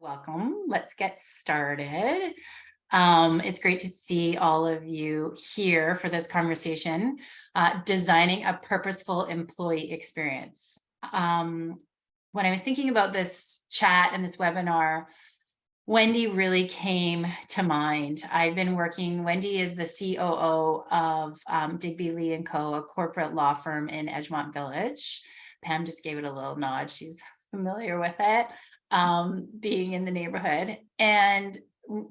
Welcome. Let's get started. It's great to see all of you here for this conversation, designing a purposeful employee experience. When I was thinking about this chat and this webinar, Wendy really came to mind. Wendy is the COO of Digby Leigh Co, a corporate law firm in Edgemont Village. Pam just gave it a little nod. She's familiar with it, being in the neighborhood. And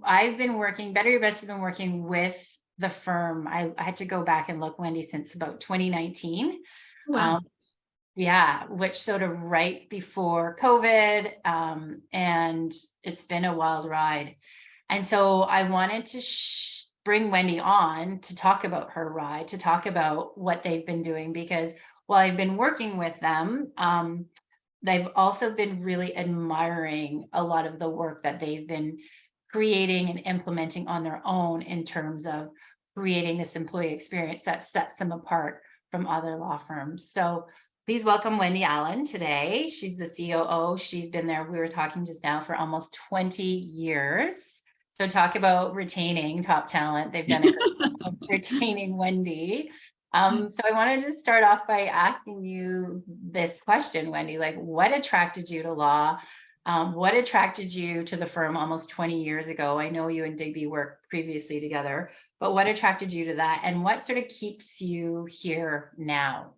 I've been working, Better Your Best has been working with the firm. I had to go back and look, Wendy, since about 2019. Wow. Yeah, which sort of right before COVID, and it's been a wild ride. And so I wanted to bring Wendy on to talk about her ride, to talk about what they've been doing, because while I've been working with them, they've also been really admiring a lot of the work that they've been creating and implementing on their own in terms of creating this employee experience that sets them apart from other law firms. So please welcome Wendy Allen today. She's the COO. She's been there, we were talking just now, for almost 20 years. So talk about retaining top talent. They've done a great job of retaining Wendy. So I wanted to start off by asking you this question, Wendy, like, what attracted you to law? What attracted you to the firm almost 20 years ago? I know you and Digby worked previously together, but what attracted you to that? And what sort of keeps you here now?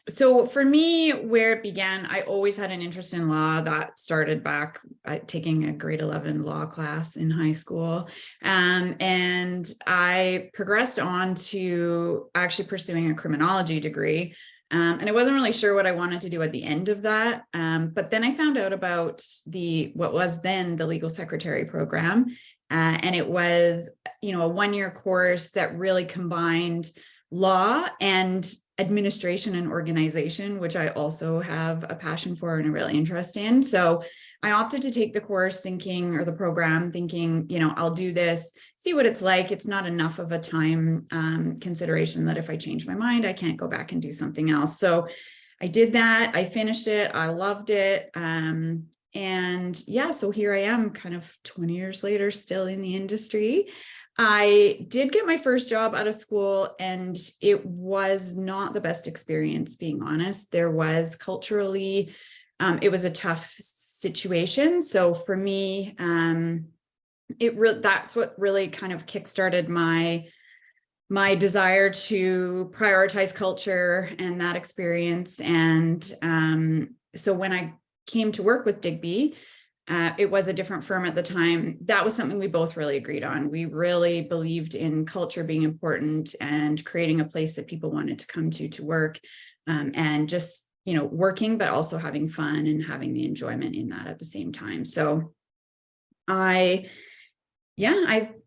So for me, where it began, I always had an interest in law that started back taking a grade 11 law class in high school. And I progressed on to actually pursuing a criminology degree. And I wasn't really sure what I wanted to do at the end of that. But then I found out about what was then the legal secretary program. And it was, a 1-year course that really combined law and administration and organization, which I also have a passion for and a real interest in. So I opted to take the course the program thinking, I'll do this, see what it's like. It's not enough of a time consideration that if I change my mind, I can't go back and do something else. So I did that. I finished it. I loved it. And yeah, so here I am kind of 20 years later, still in the industry. I did get my first job out of school, and it was not the best experience, being honest. There was culturally, it was a tough situation. So for me, that's what really kind of kickstarted my desire to prioritize culture and that experience. And so when I came to work with Digby, it was a different firm at the time. That was something we both really agreed on. We really believed in culture being important and creating a place that people wanted to come to work, and just, working, but also having fun and having the enjoyment in that at the same time. So I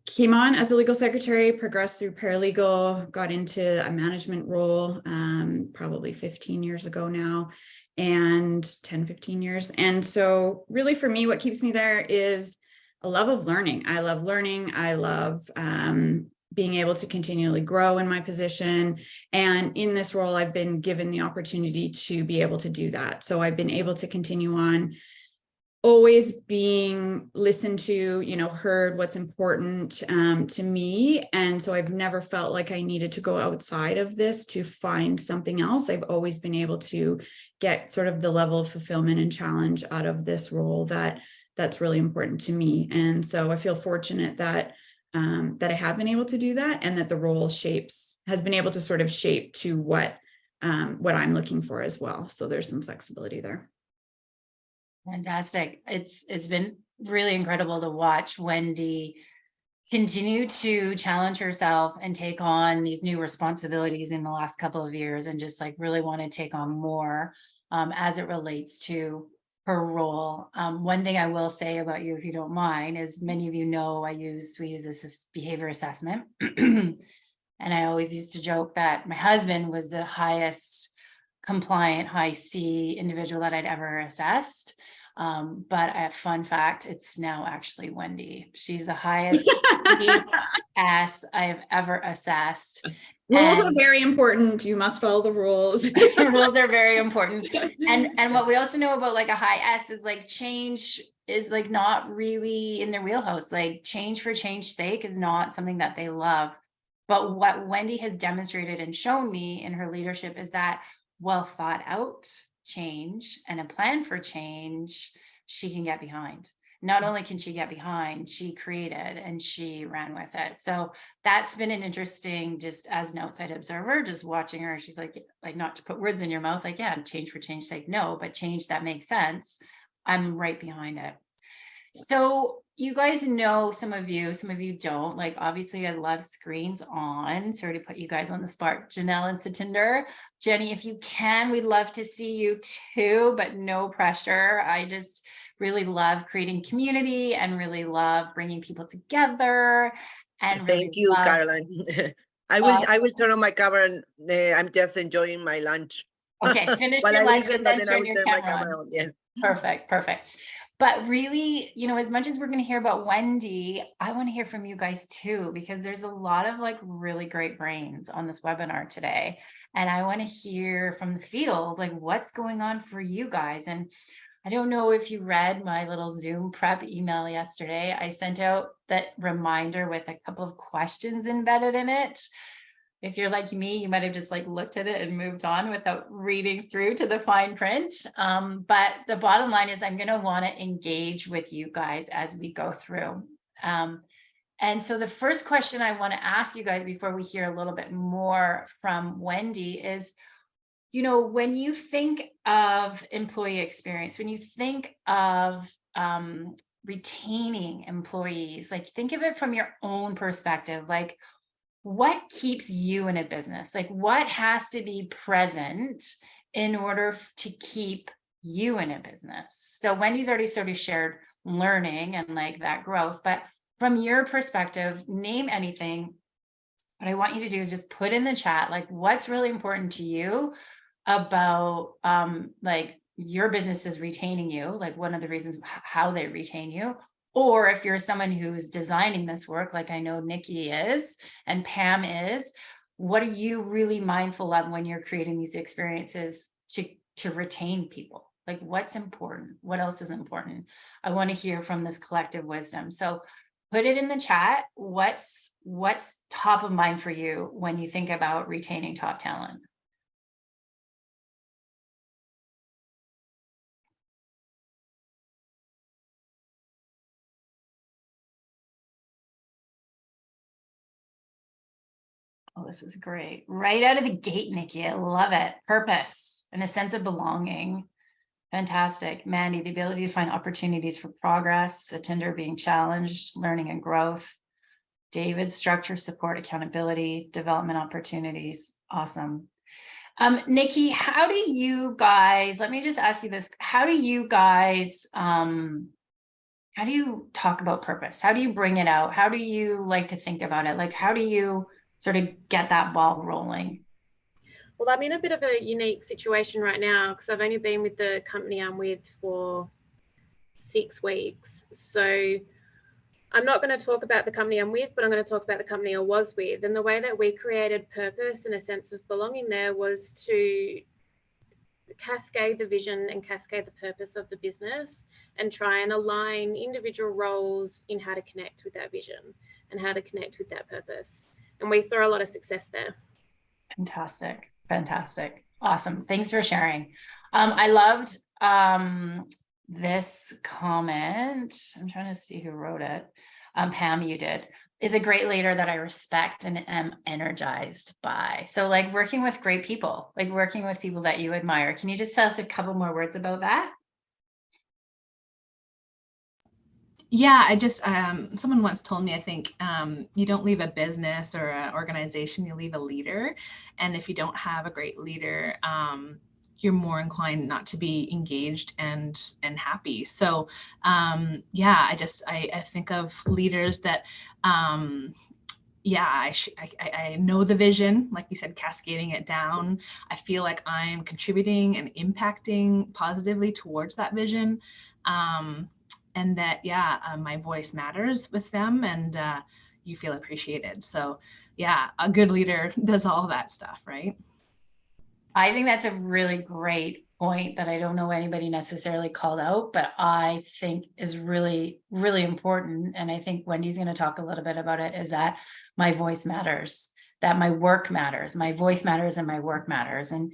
came on as a legal secretary, progressed through paralegal, got into a management role, probably 15 years ago now, and 10-15 years. And so really for me, what keeps me there is a love of learning. I love learning. I love being able to continually grow in my position. And in this role, I've been given the opportunity to be able to do that. So I've been able to continue on, always being listened to, heard what's important to me. And so I've never felt like I needed to go outside of this to find something else. I've always been able to get sort of the level of fulfillment and challenge out of this role that's really important to me. And so I feel fortunate that I have been able to do that, and that the role has been able to sort of shape to what I'm looking for as well. So there's some flexibility there. Fantastic. It's been really incredible to watch Wendy continue to challenge herself and take on these new responsibilities in the last couple of years, and just like really want to take on more as it relates to her role. One thing I will say about you, if you don't mind, is many of you know we use this as behavior assessment. And I always used to joke that my husband was the highest compliant high C individual that I'd ever assessed. But a fun fact, it's now actually Wendy. She's the highest ES I've ever assessed. Rules are very important. You must follow the rules. Rules are very important. And what we also know about like a high S is like change is like not really in their wheelhouse. Like change for change's sake is not something that they love. But what Wendy has demonstrated and shown me in her leadership is that well thought out change and a plan for change, she can get behind. Not only can she get behind, she created and she ran with it. So that's been an interesting, just as an outside observer, just watching her. She's like not to put words in your mouth, like, yeah, change for change's sake. No, but change that makes sense. I'm right behind it. So you guys know, some of you don't, like, obviously I love screens on. Sorry to put you guys on the spot. Janelle and Satinder. Jenny, if you can, we'd love to see you too, but no pressure. I just really love creating community and really love bringing people together. And really thank you, Caroline. I will turn on my camera and I'm just enjoying my lunch. Okay, finish While your I lunch listen, and but then then I turn will your turn my camera camera on. on. Yes. Perfect. But really, as much as we're going to hear about Wendy, I want to hear from you guys too, because there's a lot of like really great brains on this webinar today. And I want to hear from the field, like what's going on for you guys. And I don't know if you read my little Zoom prep email yesterday. I sent out that reminder with a couple of questions embedded in it. If you're like me, you might have just like looked at it and moved on without reading through to the fine print. But the bottom line is I'm going to want to engage with you guys as we go through. And so the first question I want to ask you guys before we hear a little bit more from Wendy is, when you think of employee experience, when you think of retaining employees, like think of it from your own perspective, like what keeps you in a business? Like what has to be present in order to keep you in a business? So Wendy's already sort of shared learning and like that growth, but from your perspective, name anything. What I want you to do is just put in the chat, like what's really important to you about like your business is retaining you, like one of the reasons how they retain you. Or if you're someone who's designing this work, like I know Nikki is and Pam is, what are you really mindful of when you're creating these experiences to retain people? Like what's important? What else is important? I want to hear from this collective wisdom. So put it in the chat. What's top of mind for you when you think about retaining top talent? Oh, this is great. Right out of the gate, Nikki. I love it. Purpose and a sense of belonging. Fantastic. Mandy, the ability to find opportunities for progress, Satinder being challenged, learning and growth. David, structure, support, accountability, development opportunities. Awesome. Nikki, how do you guys, let me just ask you this. How do you guys, how do you talk about purpose? How do you bring it out? How do you like to think about it? Like, how do you sort of get that ball rolling? Well, I'm in a bit of a unique situation right now because I've only been with the company I'm with for 6 weeks. So I'm not going to talk about the company I'm with, but I'm going to talk about the company I was with. And the way that we created purpose and a sense of belonging there was to cascade the vision and cascade the purpose of the business and try and align individual roles in how to connect with that vision and how to connect with that purpose. And we saw a lot of success there. Fantastic. Fantastic. Awesome. Thanks for sharing. I loved this comment. I'm trying to see who wrote it. Pam, you did. Is a great leader that I respect and am energized by. So like working with great people, like working with people that you admire. Can you just tell us a couple more words about that? Yeah, I just, someone once told me, I think, you don't leave a business or an organization, you leave a leader. And if you don't have a great leader, you're more inclined not to be engaged and happy. So yeah, I think of leaders that, yeah, I know the vision, like you said, cascading it down. I feel like I'm contributing and impacting positively towards that vision. and that, my voice matters with them, and you feel appreciated. So yeah, a good leader does all that stuff, right? I think that's a really great point that I don't know anybody necessarily called out, but I think is really, really important. And I think Wendy's going to talk a little bit about it, is that my voice matters, that my work matters, my voice matters, and my work matters. And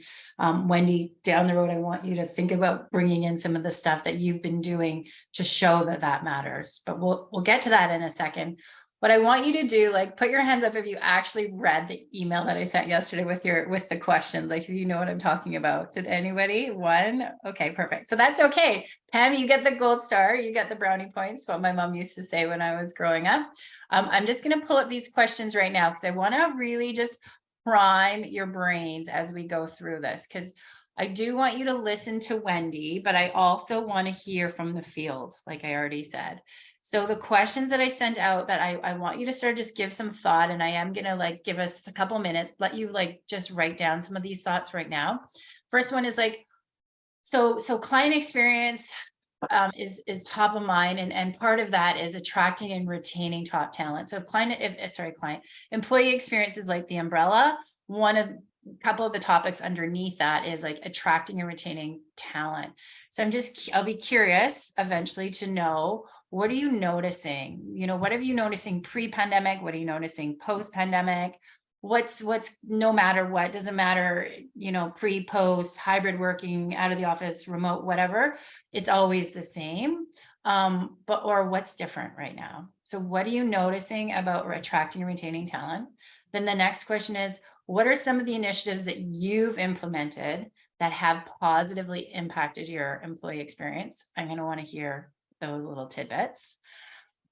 Wendy, down the road, I want you to think about bringing in some of the stuff that you've been doing to show that that matters. But we'll get to that in a second. What I want you to do, like, put your hands up if you actually read the email that I sent yesterday with the questions, like, if you know what I'm talking about. Did anybody? One? Okay, perfect. So that's okay. Pam, you get the gold star, you get the brownie points, what my mom used to say when I was growing up. I'm just going to pull up these questions right now because I want to really just prime your brains as we go through this, because I do want you to listen to Wendy, but I also want to hear from the field, like I already said. So the questions that I sent out that I want you to sort of just give some thought, and I am going to like give us a couple minutes, let you like just write down some of these thoughts right now. First one is like, so client experience is top of mind, and part of that is attracting and retaining top talent. So employee experience is like the umbrella. Couple of the topics underneath that is like attracting and retaining talent. So I'll be curious eventually to know, what are you noticing? What are you noticing pre-pandemic? What are you noticing post-pandemic? What's no matter what, doesn't matter, pre, post, hybrid working, out of the office, remote, whatever, it's always the same. Or what's different right now? So what are you noticing about attracting and retaining talent? Then the next question is, what are some of the initiatives that you've implemented that have positively impacted your employee experience? I'm going to want to hear those little tidbits.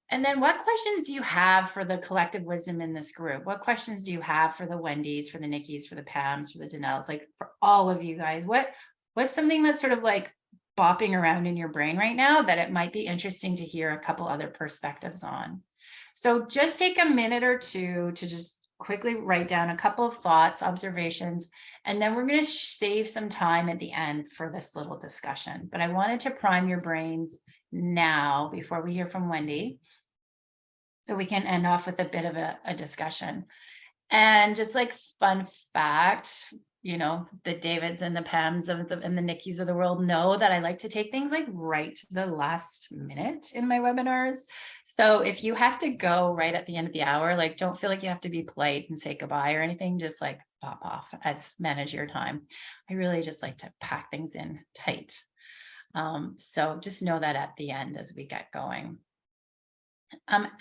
And then what questions do you have for the collective wisdom in this group? What questions do you have for the Wendy's, for the Nikkis, for the Pams, for the Danelles, like for all of you guys? What's something that's sort of like bopping around in your brain right now that it might be interesting to hear a couple other perspectives on? So just take a minute or two to just quickly write down a couple of thoughts, observations, and then we're going to save some time at the end for this little discussion. But I wanted to prime your brains now before we hear from Wendy, so we can end off with a bit of a discussion. And just like fun fact, the Davids and the Pams and the Nikkis of the world know that I like to take things like right to the last minute in my webinars. So if you have to go right at the end of the hour, like, don't feel like you have to be polite and say goodbye or anything, just like pop off, manage your time. I really just like to pack things in tight. So just know that at the end as we get going.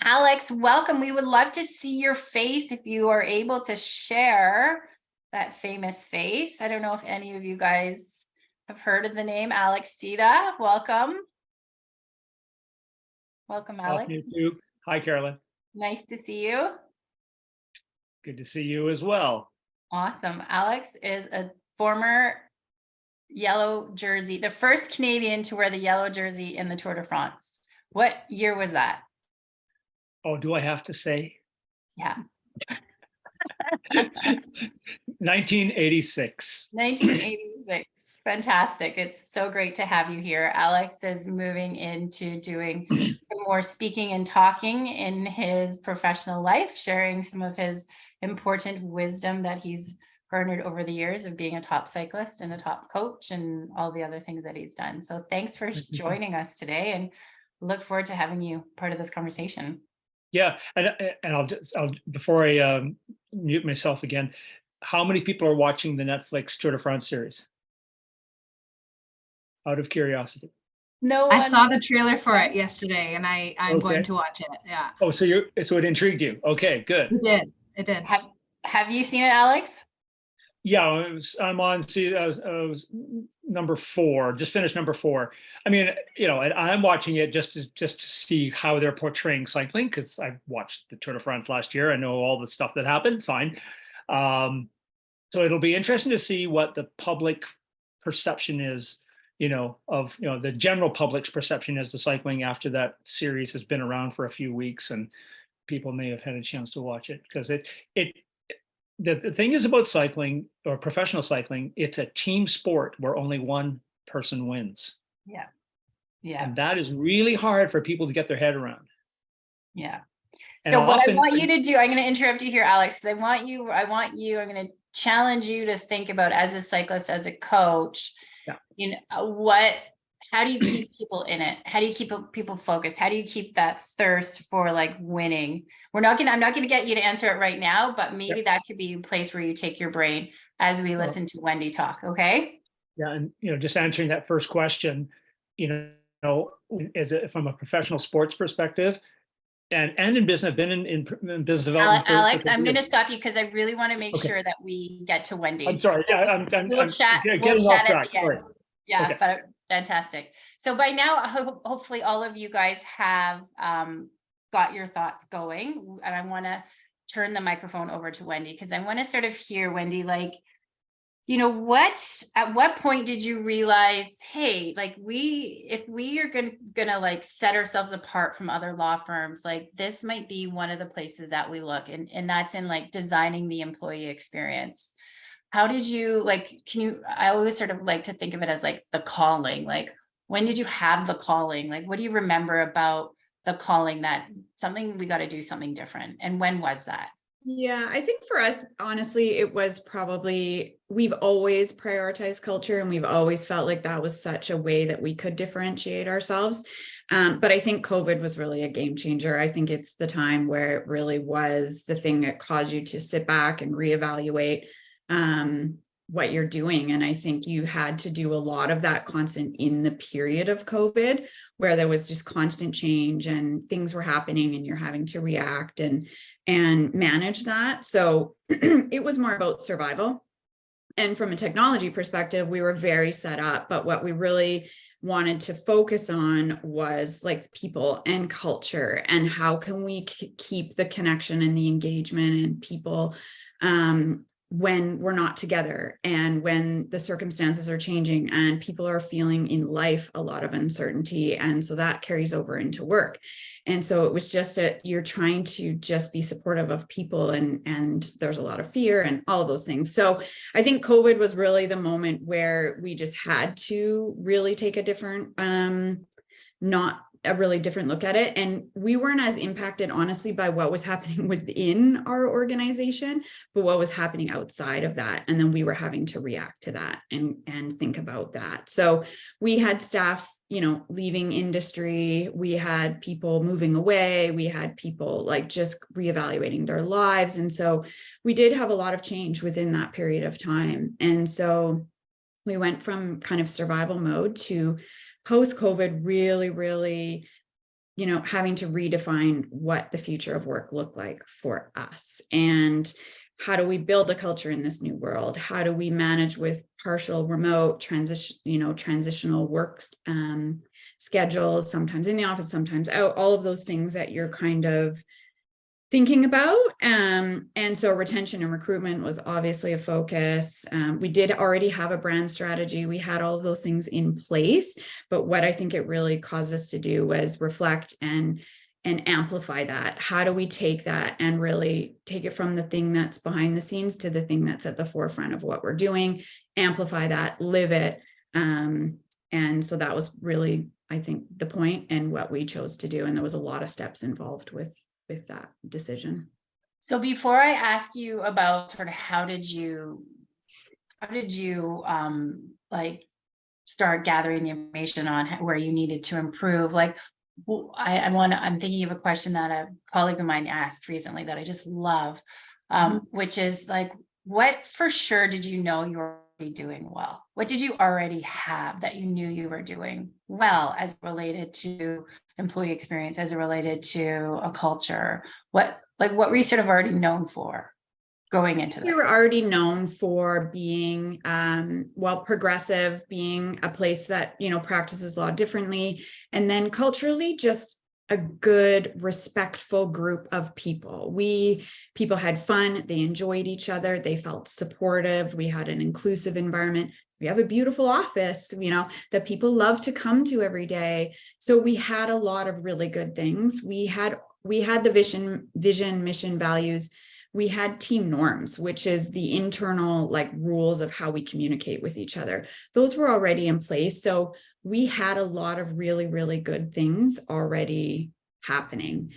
Alex, welcome. We would love to see your face if you are able to share that famous face. I don't know if any of you guys have heard of the name Alex Sita. Welcome. Welcome, Alex. You too. Hi, Carolyn. Nice to see you. Good to see you as well. Awesome. Alex is a former yellow jersey, the first Canadian to wear the yellow jersey in the Tour de France. What year was that? Oh, do I have to say? Yeah. 1986. 1986. Fantastic. It's so great to have you here. Alex is moving into doing some more speaking and talking in his professional life, sharing some of his important wisdom that he's garnered over the years of being a top cyclist and a top coach and all the other things that he's done. So thanks for joining us today, and look forward to having you part of this conversation. Yeah, and I'll before I mute myself again, how many people are watching the Netflix Tour de France series? Out of curiosity. No, I saw the trailer for it yesterday, and I'm going to watch it. Yeah. Oh, so it intrigued you? Okay, good. It did. Have you seen it, Alex? Yeah, I'm on. See, I was number 4. Just finished number 4. I mean, and I'm watching it just to see how they're portraying cycling, because I watched the Tour de France last year. I know all the stuff that happened. Fine. So it'll be interesting to see what the public perception is, of the general public's perception as to cycling after that series has been around for a few weeks and people may have had a chance to watch it, because the thing is about cycling or professional cycling, it's a team sport where only one person wins. Yeah. Yeah. And that is really hard for people to get their head around. Yeah. And So what I often- want you to do, I'm going to interrupt you here, Alex, 'cause I'm going to challenge you to think about, as a cyclist, as a coach, Yeah. you know, how do you keep people in it? How do you keep people focused? How do you keep that thirst for like winning? I'm not going to get you to answer it right now, but maybe that could be a place where you take your brain as we listen to Wendy talk. Okay. Yeah. And, you know, just answering that first question, you know, from a professional sports perspective, and in business, I've been in business development. Alex, for I'm going to years. stop you because I really want to make Okay. sure that we get to Wendy. I'm sorry. Yeah, I'm We'll chat getting at off the track. end. Sorry. Yeah, Okay. but fantastic. So by now, hopefully all of you guys have got your thoughts going, and I want to turn the microphone over to Wendy, because I want to sort of hear, Wendy, like, you know, at what point did you realize, hey, like if we are gonna like set ourselves apart from other law firms, like this might be one of the places that we look, and that's in like designing the employee experience. How did you like, I always sort of like to think of it as like the calling, like when did you have the calling? Like, what do you remember about the calling that we got to do something different? And when was that? Yeah, I think for us, honestly, it was probably, we've always prioritized culture, and we've always felt like that was such a way that we could differentiate ourselves. But I think COVID was really a game changer. I think it's the time where it really was the thing that caused you to sit back and reevaluate what you're doing. And I think you had to do a lot of that constant in the period of COVID, where there was just constant change and things were happening and you're having to react and manage that. So it was more about survival. And from a technology perspective, we were very set up, but what we really wanted to focus on was like people and culture, and how can we keep the connection and the engagement and people when we're not together, and when the circumstances are changing and people are feeling in life a lot of uncertainty. And so that carries over into work. And so it was just you're trying to just be supportive of people, and there's a lot of fear and all of those things. So I think COVID was really the moment where we just had to really take a different, a really different look at it. And we weren't as impacted, honestly, by what was happening within our organization, but what was happening outside of that. And then we were having to react to that and think about that. So we had staff, you know, leaving industry, we had people moving away, we had people like just reevaluating their lives. And so we did have a lot of change within that period of time. And so we went from kind of survival mode to post-COVID, really, you know, having to redefine what the future of work looked like for us. And how do we build a culture in this new world? How do we manage with partial remote transitional work schedules, sometimes in the office, sometimes out, all of those things that you're kind of thinking about. And so retention and recruitment was obviously a focus. We did already have a brand strategy. We had all of those things in place, but what I think it really caused us to do was reflect and amplify that. How do we take that and really take it from the thing that's behind the scenes to the thing that's at the forefront of what we're doing, amplify that, live it. And so that was really, I think, the point and what we chose to do. And there was a lot of steps involved with that decision. So before I ask you about sort of how did you like start gathering the information on where you needed to improve, like I'm thinking of a question that a colleague of mine asked recently that I just love, which is like, what for sure did you know you were already doing well? What did you already have that you knew you were doing well as related to employee experience, as it related to a culture? What were you sort of already known for going into this? We were already known for being, progressive, being a place that, you know, practices law differently. And then culturally, just a good, respectful group of people. People had fun, they enjoyed each other, they felt supportive, we had an inclusive environment. We have a beautiful office, you know, that people love to come to every day. So we had a lot of really good things. We had the vision, mission, values. We had team norms, which is the internal like rules of how we communicate with each other. Those were already in place. So we had a lot of really, really good things already happening.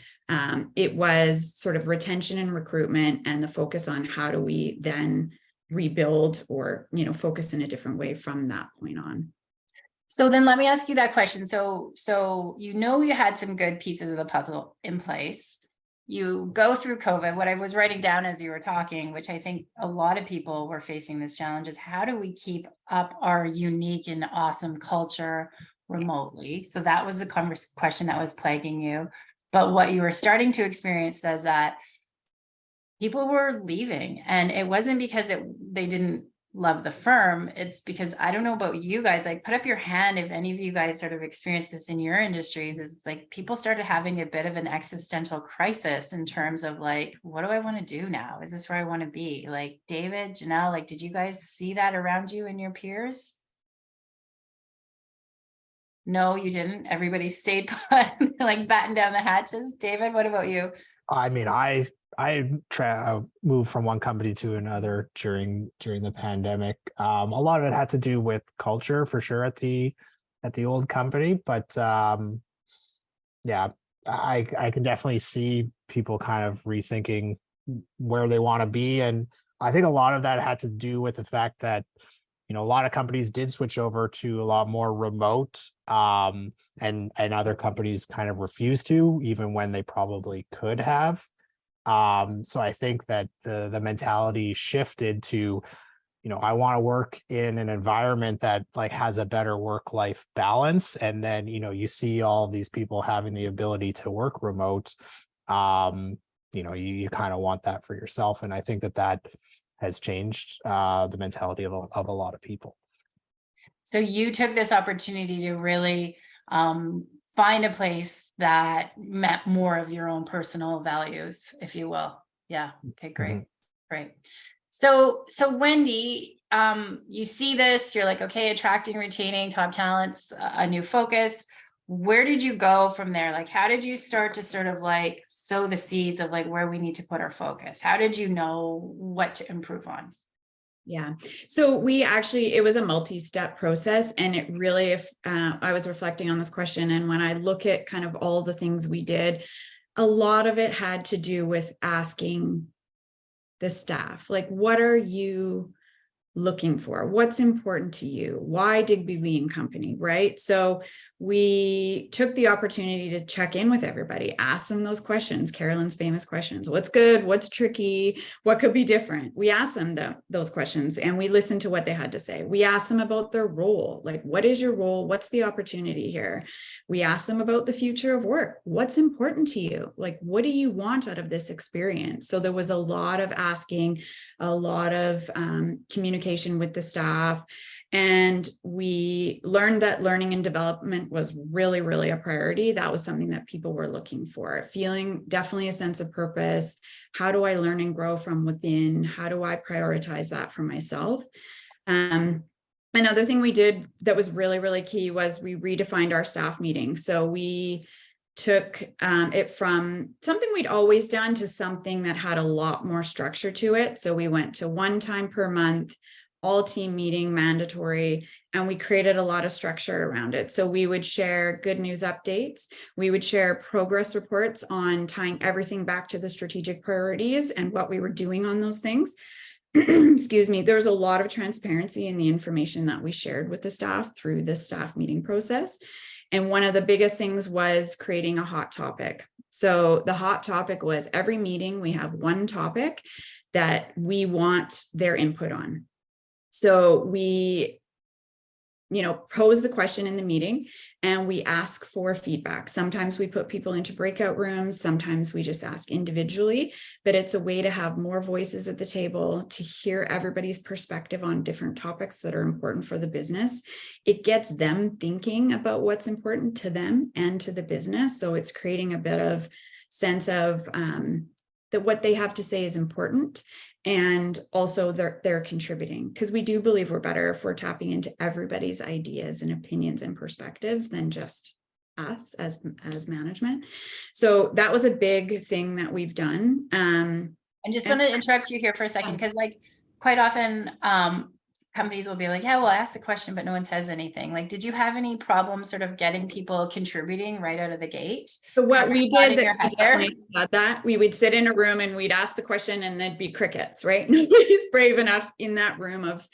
It was sort of retention and recruitment and the focus on how do we then rebuild or, you know, focus in a different way from that point on. So then let me ask you that question. So you know, you had some good pieces of the puzzle in place. You go through COVID. What I was writing down as you were talking, which I think a lot of people were facing this challenge, is how do we keep up our unique and awesome culture remotely? So that was the question that was plaguing you. But what you were starting to experience is that people were leaving, and it wasn't because they didn't love the firm. It's because, I don't know about you guys, like, put up your hand if any of you guys sort of experienced this in your industries. Is like people started having a bit of an existential crisis in terms of like, what do I want to do now? Is this where I want to be? Like, David, Janelle, like, did you guys see that around you and your peers? No, you didn't. Everybody stayed put, like batten down the hatches. David, what about you? I mean, I moved from one company to another during the pandemic. A lot of it had to do with culture for sure at the old company, but yeah, I can definitely see people kind of rethinking where they want to be, and I think a lot of that had to do with the fact that, you know, a lot of companies did switch over to a lot more remote, and other companies kind of refused to, even when they probably could have. So I think that the mentality shifted to, you know, I want to work in an environment that like has a better work-life balance. And then, you know, you see all these people having the ability to work remote. You know, you kind of want that for yourself. And I think that has changed the mentality of a lot of people. So you took this opportunity to really find a place that met more of your own personal values, if you will. Yeah. Okay, great. Great. So Wendy, you see this, you're like, okay, attracting, retaining top talents, a new focus. Where did you go from there? Like, how did you start to sort of like sow the seeds of like where we need to put our focus? How did you know what to improve on? Yeah. So it was a multi-step process, and it really, if I was reflecting on this question, and when I look at kind of all the things we did, a lot of it had to do with asking the staff, like, what are you looking for? What's important to you? Why Digby Leigh Company, right? So we took the opportunity to check in with everybody, ask them those questions, Carolyn's famous questions. What's good? What's tricky? What could be different? We asked them those questions, and we listened to what they had to say. We asked them about their role. Like, what is your role? What's the opportunity here? We asked them about the future of work. What's important to you? Like, what do you want out of this experience? So there was a lot of asking, a lot of communication with the staff. And we learned that learning and development was really, really a priority. That was something that people were looking for, feeling definitely a sense of purpose. How do I learn and grow from within? How do I prioritize that for myself? Another thing we did that was really, really key was we redefined our staff meetings. So we took it from something we'd always done to something that had a lot more structure to it. So we went to one time per month, all team meeting, mandatory, and we created a lot of structure around it. So we would share good news updates. We would share progress reports on tying everything back to the strategic priorities and what we were doing on those things. Excuse me. There's a lot of transparency in the information that we shared with the staff through this staff meeting process. And one of the biggest things was creating a hot topic. So the hot topic was every meeting, we have one topic that we want their input on. So we, pose the question in the meeting and we ask for feedback. Sometimes we put people into breakout rooms. Sometimes we just ask individually, but it's a way to have more voices at the table, to hear everybody's perspective on different topics that are important for the business. It gets them thinking about what's important to them and to the business. So it's creating a bit of sense of that what they have to say is important, and also they're contributing, because we do believe we're better if we're tapping into everybody's ideas and opinions and perspectives than just us as management. So that was a big thing that we've done. I just want to interrupt you here for a second, because like quite often companies will be like, yeah, well, I asked the question, but no one says anything. Like, did you have any problems sort of getting people contributing right out of the gate? So what we did, your that we head definitely had that, we would sit in a room and we'd ask the question and there'd be crickets, right? Nobody's brave enough in that room of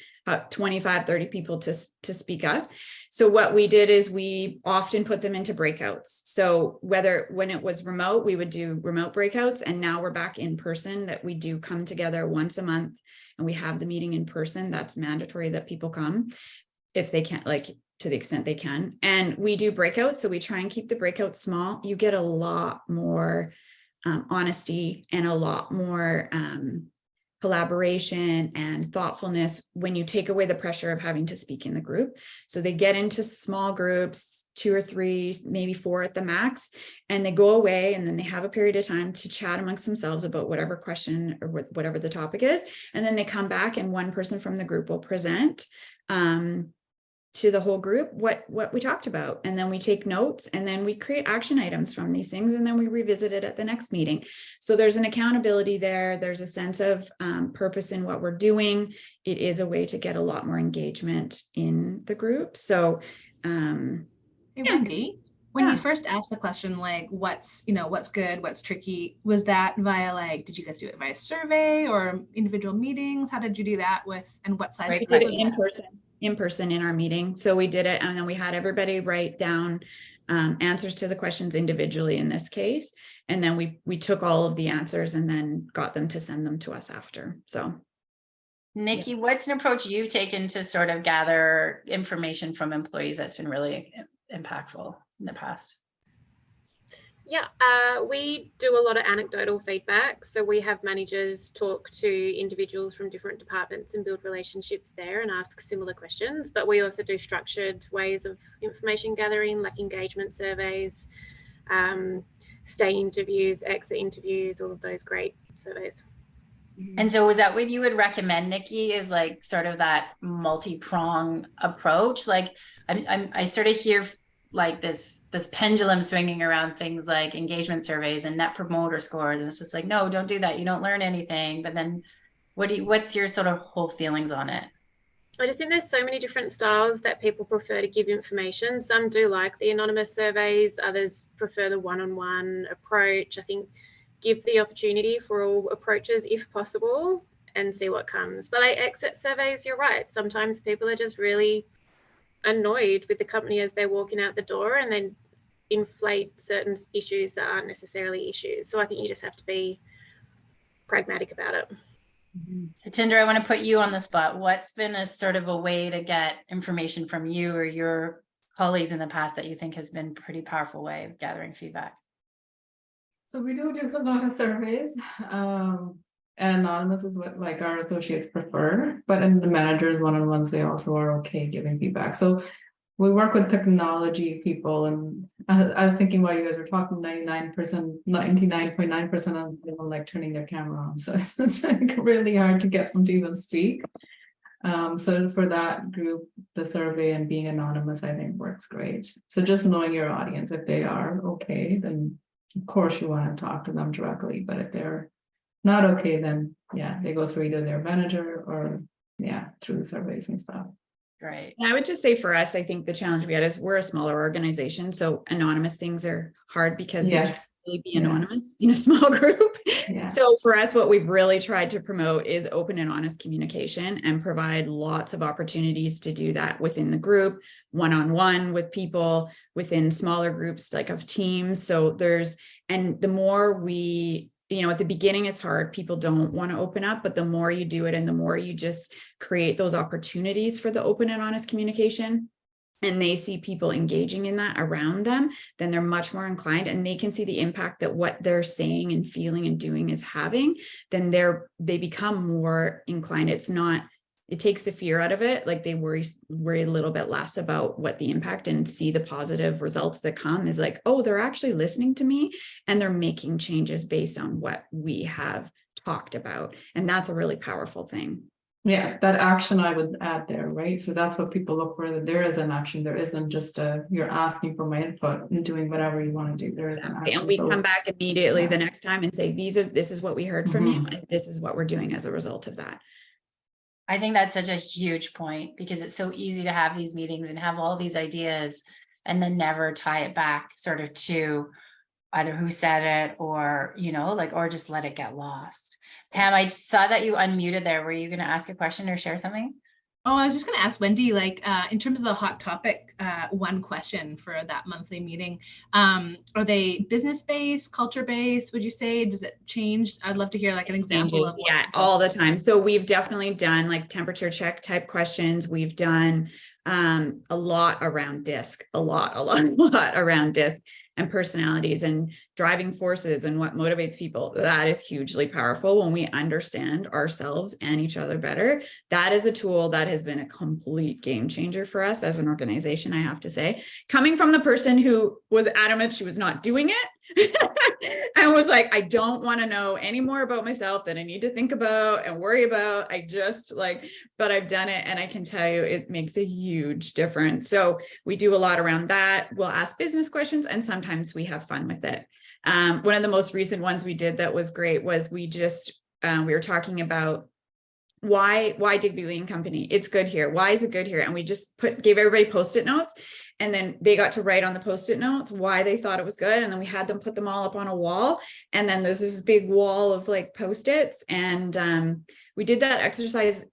25, 30 people to speak up. So what we did is we often put them into breakouts. So when it was remote, we would do remote breakouts, and now we're back in person, that we do come together once a month and we have the meeting in person. That's mandatory that people come if they can't, like, to the extent they can. And we do breakouts. So we try and keep the breakouts small. You get a lot more honesty and a lot more collaboration and thoughtfulness when you take away the pressure of having to speak in the group. So they get into small groups, 2 or 3, maybe 4 at the max, and they go away, and then they have a period of time to chat amongst themselves about whatever question or whatever the topic is. And then they come back and one person from the group will present to the whole group what we talked about, and then we take notes, and then we create action items from these things, and then we revisit it at the next meeting. So there's an accountability there. There's a sense of purpose in what we're doing. It is a way to get a lot more engagement in the group. So Hey, Wendy, when you first asked the question, like, what's good, what's tricky, was that via, like, did you guys do it via survey or individual meetings? How did you do that and what size? Great we did it question. in person in our meeting. So we did it, and then we had everybody write down answers to the questions individually in this case. And then we took all of the answers and then got them to send them to us after. So Nikki, what's an approach you've taken to sort of gather information from employees that's been really impactful in the past? Yeah, we do a lot of anecdotal feedback. So we have managers talk to individuals from different departments and build relationships there and ask similar questions. But we also do structured ways of information gathering, like engagement surveys, stay interviews, exit interviews, all of those great surveys. And so was that what you would recommend, Nikki, is like sort of that multi-prong approach? Like I sort of hear like this pendulum swinging around things like engagement surveys and net promoter scores, and it's just like, no, don't do that, you don't learn anything. But then what's your sort of whole feelings on it? I just think there's so many different styles that people prefer to give information. Some do like the anonymous surveys, others prefer the one-on-one approach. I think give the opportunity for all approaches if possible and see what comes. But like exit surveys, you're right, sometimes people are just really annoyed with the company as they're walking out the door, and then inflate certain issues that aren't necessarily issues. So I think you just have to be pragmatic about it. So Tinder, I want to put you on the spot. What's been a sort of a way to get information from you or your colleagues in the past that you think has been a pretty powerful way of gathering feedback? So we do a lot of surveys. And anonymous is what like our associates prefer, but in the managers one-on-ones, they also are okay giving feedback. So we work with technology people, and I was thinking while you guys were talking, 99.9% of them like turning their camera on. So it's like really hard to get them to even speak. So for that group, the survey and being anonymous, I think works great. So just knowing your audience, if they are okay, then of course you want to talk to them directly, but if they're not okay, then yeah, they go through either their manager or through the surveys and stuff. Great. I would just say for us, I think the challenge we had is we're a smaller organization, so anonymous things are hard because you can't really be anonymous in a small group. So for us, what we've really tried to promote is open and honest communication and provide lots of opportunities to do that within the group, one-on-one with people, within smaller groups like of teams. So and the more we, at the beginning it's hard, people don't want to open up, but the more you do it and the more you just create those opportunities for the open and honest communication, and they see people engaging in that around them, then they're much more inclined, and they can see the impact that what they're saying and feeling and doing is having, then they become more inclined. It takes the fear out of it. Like they worry a little bit less about what the impact, and see the positive results that come is like, oh, they're actually listening to me and they're making changes based on what we have talked about. And that's a really powerful thing. Yeah, that action I would add there, right? So that's what people look for, that there is an action. There isn't just you're asking for my input and doing whatever you want to do. There is an action. And we come back immediately the next time and say, this is what we heard from you, and this is what we're doing as a result of that. I think that's such a huge point, because it's so easy to have these meetings and have all these ideas and then never tie it back sort of to either who said it or, you know, like, or just let it get lost. Pam, I saw that you unmuted there. Were you going to ask a question or share something? Oh, I was just going to ask Wendy, like, in terms of the hot topic, one question for that monthly meeting, are they business-based, culture-based, would you say? Does it change? I'd love to hear like an example of Yeah, all the time. So we've definitely done like temperature check type questions. We've done a lot around DISC, a lot around DISC and personalities and driving forces and what motivates people. That is hugely powerful when we understand ourselves and each other better. That is a tool that has been a complete game changer for us as an organization, I have to say. Coming from the person who was adamant she was not doing it and was like, I don't want to know any more about myself that I need to think about and worry about. I just like, but I've done it and I can tell you it makes a huge difference. So we do a lot around that. We'll ask business questions and sometimes we have fun with it. One of the most recent ones we did that was great was we were talking about why Digby Leigh Company. It's good here. Why is it good here? And we just gave everybody Post-it notes, and then they got to write on the Post-it notes why they thought it was good. And then we had them put them all up on a wall. And then there's this big wall of like Post-its. And we did that exercise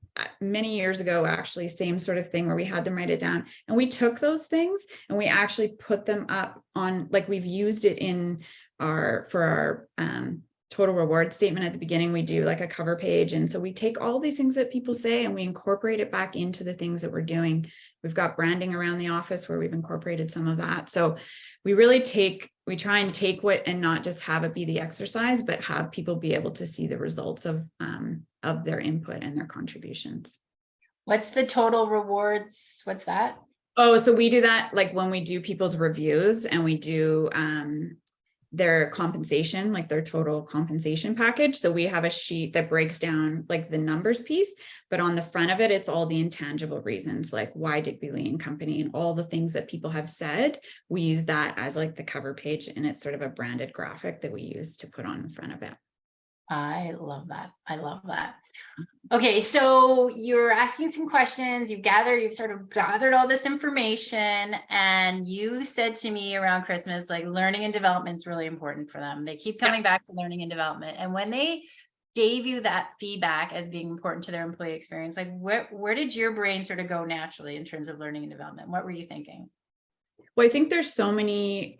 many years ago, actually, same sort of thing where we had them write it down. And we took those things and we actually put them up on, like, we've used it in for our total reward statement at the beginning. We do like a cover page. And so we take all these things that people say and we incorporate it back into the things that we're doing. We've got branding around the office where we've incorporated some of that. So we really try and take what and not just have it be the exercise, but have people be able to see the results of their input and their contributions. What's the total rewards? What's that? Oh, so we do that like when we do people's reviews and we do their compensation, like their total compensation package. So we have a sheet that breaks down like the numbers piece, but on the front of it, it's all the intangible reasons, like why Digby Leigh Company and all the things that people have said. We use that as like the cover page, and it's sort of a branded graphic that we use to put on the front of it. I love that. I love that. Okay, so you're asking some questions. You've sort of gathered all this information, and you said to me around Christmas, like, learning and development is really important for them. They keep coming back to learning and development. And when they gave you that feedback as being important to their employee experience, like where did your brain sort of go naturally in terms of learning and development? What were you thinking? Well, I think there's so many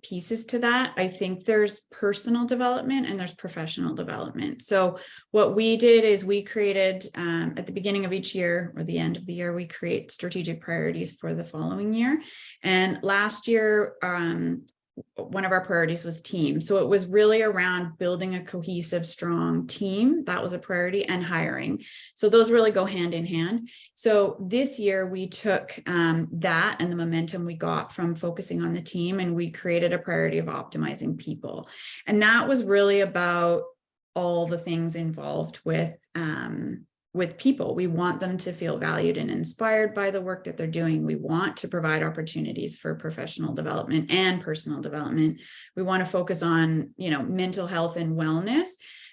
pieces to that. I think there's personal development and there's professional development. So what we did is we created at the beginning of each year or the end of the year, we create strategic priorities for the following year. And last year, one of our priorities was team. So it was really around building a cohesive, strong team. That was a priority, and hiring. So those really go hand in hand. So this year we took that and the momentum we got from focusing on the team, and we created a priority of optimizing people. And that was really about all the things involved with people. We want them to feel valued and inspired by the work that they're doing. We want to provide opportunities for professional development and personal development. We want to focus on, mental health and wellness.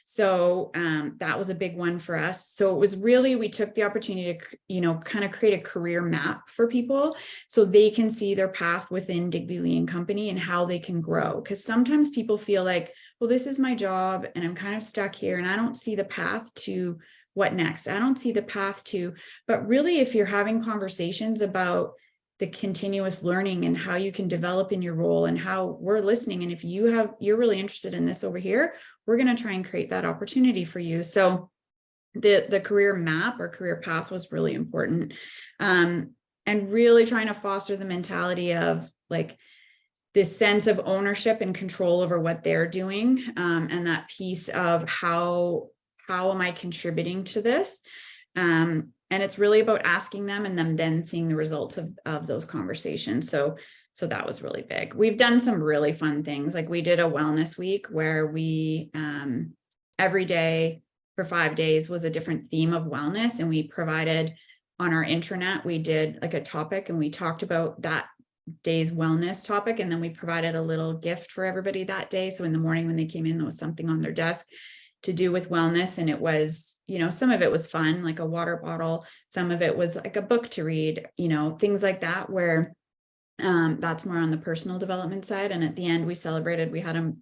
So that was a big one for us. So it was really, we took the opportunity to, kind of create a career map for people so they can see their path within Digby Leigh Company and how they can grow. Because sometimes people feel like, well, this is my job and I'm kind of stuck here and I don't see the path to what next? I don't see the path to, but really, if you're having conversations about the continuous learning and how you can develop in your role and how we're listening, and if you're really interested in this over here, we're going to try and create that opportunity for you. So the career map or career path was really important, and really trying to foster the mentality of like this sense of ownership and control over what they're doing, and that piece of how am I contributing to this? And it's really about asking them and them then seeing the results of those conversations. So that was really big. We've done some really fun things. Like we did a wellness week where we, every day for 5 days was a different theme of wellness. And we provided on our intranet, we did like a topic and we talked about that day's wellness topic. And then we provided a little gift for everybody that day. So in the morning when they came in, there was something on their desk to do with wellness. And it was you know, some of it was fun, like a water bottle. Some of it was like a book to read, you know, things like that, where that's more on the personal development side. And at the end, we celebrated, we had a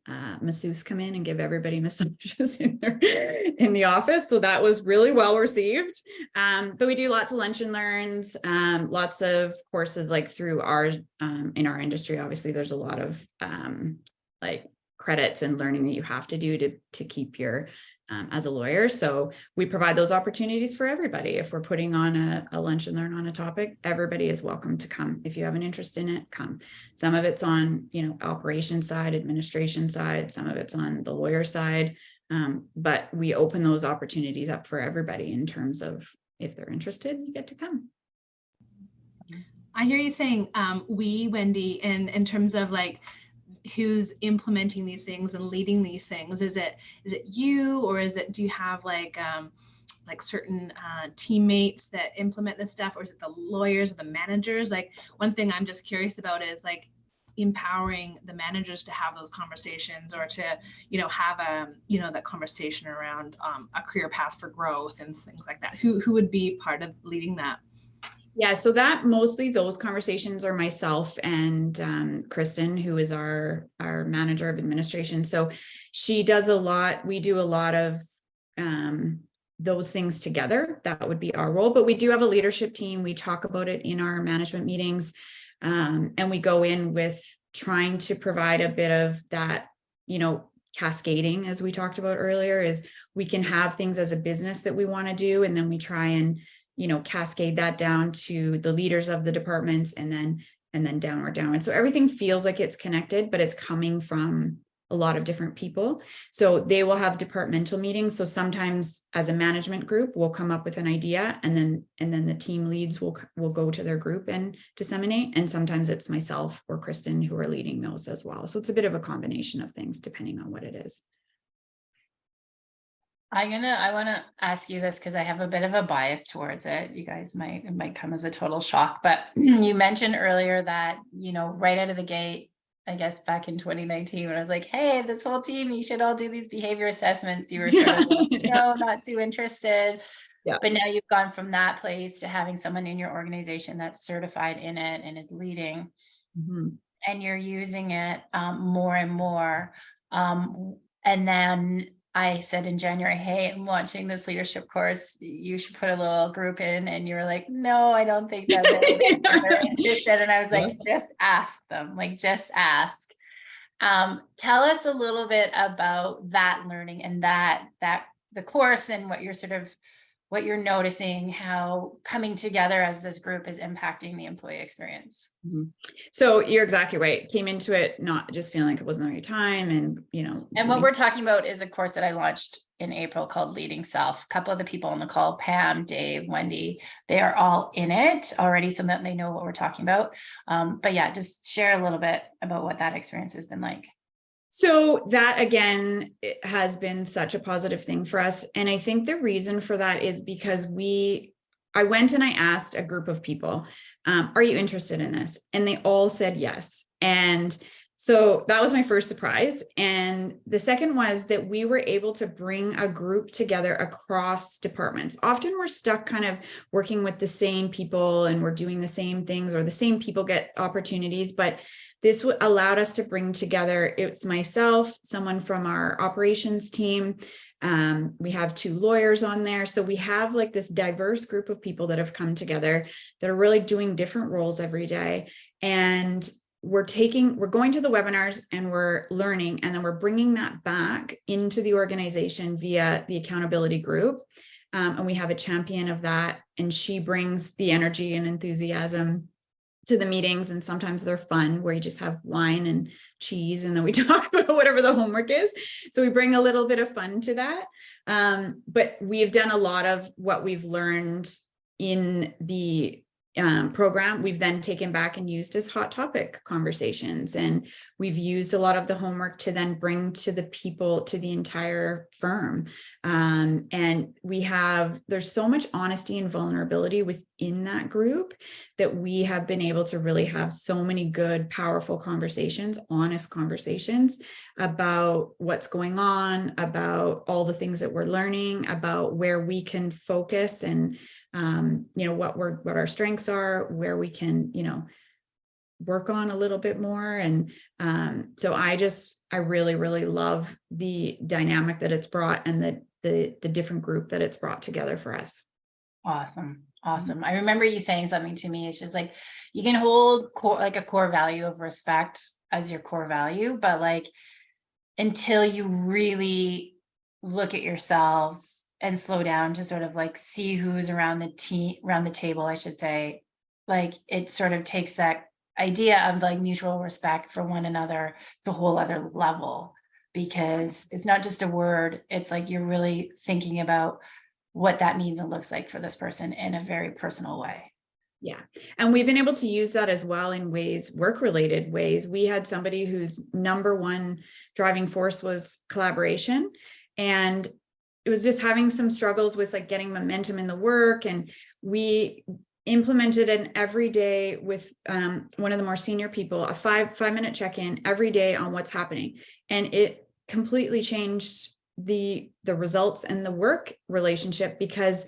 masseuse come in and give everybody massages in the office. So that was really well received. But we do lots of lunch and learns, lots of courses, like through our, in our industry, obviously there's a lot of like credits and learning that you have to do to keep your as a lawyer. So we provide those opportunities for everybody. If we're putting on a lunch and learn on a topic, everybody is welcome to come. If you have an interest in it, come. Some of it's on, you know, operation side, administration side, some of it's on the lawyer side. But we open those opportunities up for everybody in terms of, if they're interested, you get to come. I hear you saying we, Wendy, in terms of like who's implementing these things and leading these things. Is it you, or do you have like certain teammates that implement this stuff, or is it the lawyers or the managers? Like, one thing I'm just curious about is like empowering the managers to have those conversations, or to, you know, have that conversation around a career path for growth and things like that. Who would be part of leading that? Yeah, so that mostly those conversations are myself and Kristen, who is our manager of administration. So she does a lot. We do a lot of those things together. That would be our role. But we do have a leadership team. We talk about it in our management meetings, and we go in with trying to provide a bit of that, you know, cascading, as we talked about earlier. Is we can have things as a business that we want to do, and then we try and, you know, cascade that down to the leaders of the departments, and then downward. And so everything feels like it's connected, but it's coming from a lot of different people. So they will have departmental meetings. So sometimes as a management group, we'll come up with an idea, and then the team leads will go to their group and disseminate. And sometimes it's myself or Kristen who are leading those as well. So it's a bit of a combination of things depending on what it is. I want to ask you this because I have a bit of a bias towards it. You guys it might come as a total shock, but you mentioned earlier that, you know, right out of the gate, I guess back in 2019, when I was like, hey, this whole team, you should all do these behavior assessments. You were sort of like, no, not too interested. Yeah. But now you've gone from that place to having someone in your organization that's certified in it and is leading, and you're using it more and more. And then I said in January, hey, I'm launching this leadership course. You should put a little group in. And you were like, no, I don't think that they're interested. And I was like, just ask them, like, just ask. Tell us a little bit about that learning and that the course, and what you're noticing, how coming together as this group is impacting the employee experience. So you're exactly right. Came into it not just feeling like it wasn't your time, and, you know. And what we're talking about is a course that I launched in April called Leading Self. A couple of the people on the call, Pam, Dave, Wendy, they are all in it already, so that they know what we're talking about. But yeah, just share a little bit about what that experience has been like. So that, again, it has been such a positive thing for us. And I think the reason for that is because I went and I asked a group of people, are you interested in this? And they all said yes. And so that was my first surprise. And the second was that we were able to bring a group together across departments. Often we're stuck kind of working with the same people, and we're doing the same things, or the same people get opportunities. But this allowed us to bring together, it's myself, someone from our operations team. We have 2 lawyers on there. So we have like this diverse group of people that have come together that are really doing different roles every day. And we're going to the webinars and we're learning, and then we're bringing that back into the organization via the accountability group. And we have a champion of that, and she brings the energy and enthusiasm to the meetings. And sometimes they're fun, where you just have wine and cheese, and then we talk about whatever the homework is. So we bring a little bit of fun to that. But we have done a lot of what we've learned in the program, we've then taken back and used as hot topic conversations. And we've used a lot of the homework to then bring to the people, to the entire firm. And there's so much honesty and vulnerability within that group that we have been able to really have so many good, powerful conversations, honest conversations about what's going on, about all the things that we're learning, about where we can focus and what our strengths are, where we can, work on a little bit more. And so I really, really love the dynamic that it's brought and the different group that it's brought together for us. Awesome. Awesome. I remember you saying something to me. It's just like, you can hold a core value of respect as your core value, but like, until you really look at yourselves and slow down to sort of like see who's around the table, I should say, like it sort of takes that idea of like mutual respect for one another to a whole other level, because it's not just a word. It's like you're really thinking about what that means and looks like for this person in a very personal way. Yeah. And we've been able to use that as well in work-related ways. We had somebody whose number one driving force was collaboration, and it was just having some struggles with like getting momentum in the work. And we implemented an every day with one of the more senior people, a five-minute check-in every day on what's happening. And it completely changed the results and the work relationship, because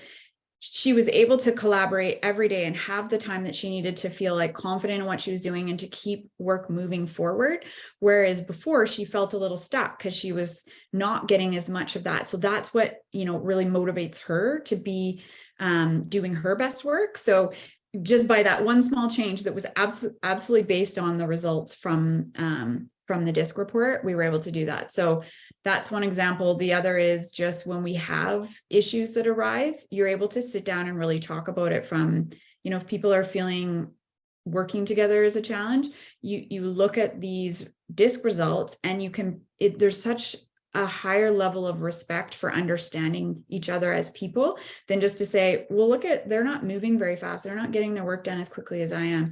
she was able to collaborate every day and have the time that she needed to feel like confident in what she was doing and to keep work moving forward. Whereas before she felt a little stuck because she was not getting as much of that. So that's what, really motivates her to be doing her best work. So just by that one small change that was absolutely based on the results from the DISC report, we were able to do that. So that's one example. The other is just when we have issues that arise, you're able to sit down and really talk about it from, if people are feeling working together is a challenge, you look at these DISC results and there's such a higher level of respect for understanding each other as people than just to say, well, they're not moving very fast. They're not getting their work done as quickly as I am,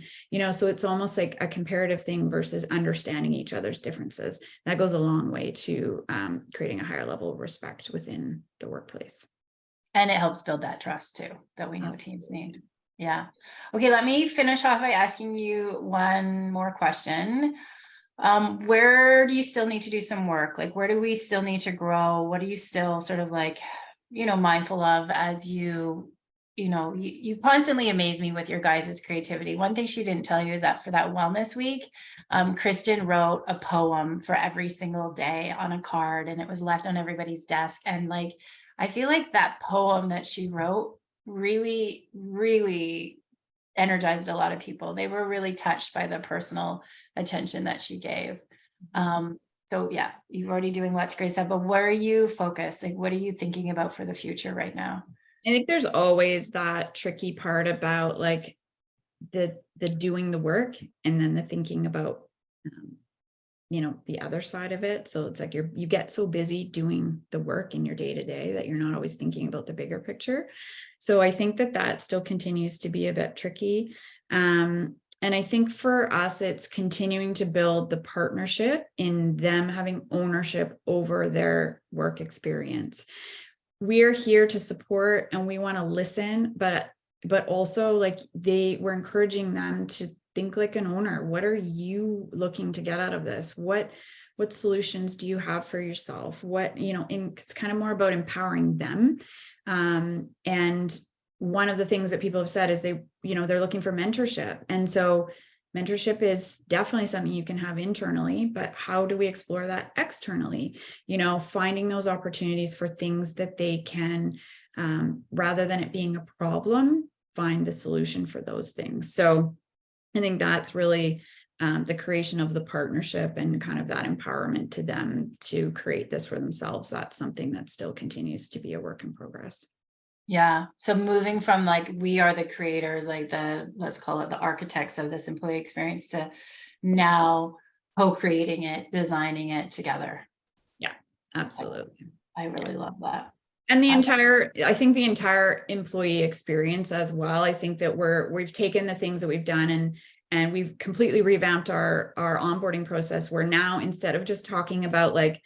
so it's almost like a comparative thing versus understanding each other's differences. That goes a long way to creating a higher level of respect within the workplace. And it helps build that trust too, that we know teams need. Yeah. Okay. Let me finish off by asking you one more question. Where do you still need to do some work? Like, where do we still need to grow? What are you still sort of like, mindful of as you constantly amaze me with your guys' creativity. One thing she didn't tell you is that for that wellness week, Kristen wrote a poem for every single day on a card, and it was left on everybody's desk. And like, I feel like that poem that she wrote really, really energized a lot of people. They were really touched by the personal attention that she gave. So yeah, you're already doing lots of great stuff, but where are you focused? Like, what are you thinking about for the future right now? I think there's always that tricky part about like the doing the work and then the thinking about, the other side of it. So it's like you get so busy doing the work in your day to day that you're not always thinking about the bigger picture. So I think that still continues to be a bit tricky. And I think for us, it's continuing to build the partnership in them having ownership over their work experience. We are here to support and we want to listen, but also like we're encouraging them to think like an owner. What are you looking to get out of this? What solutions do you have for yourself? It's kind of more about empowering them. And one of the things that people have said is they're looking for mentorship. And so mentorship is definitely something you can have internally, but how do we explore that externally? Finding those opportunities for things that they can, rather than it being a problem, find the solution for those things. So I think that's really the creation of the partnership and kind of that empowerment to them to create this for themselves. That's something that still continues to be a work in progress. Yeah. So moving from like, we are the creators, like let's call it the architects of this employee experience, to now co-creating it, designing it together. Yeah, absolutely. I really love that. And I think the entire employee experience as well. I think that we've taken the things that we've done and we've completely revamped our onboarding process. Where now, instead of just talking about like,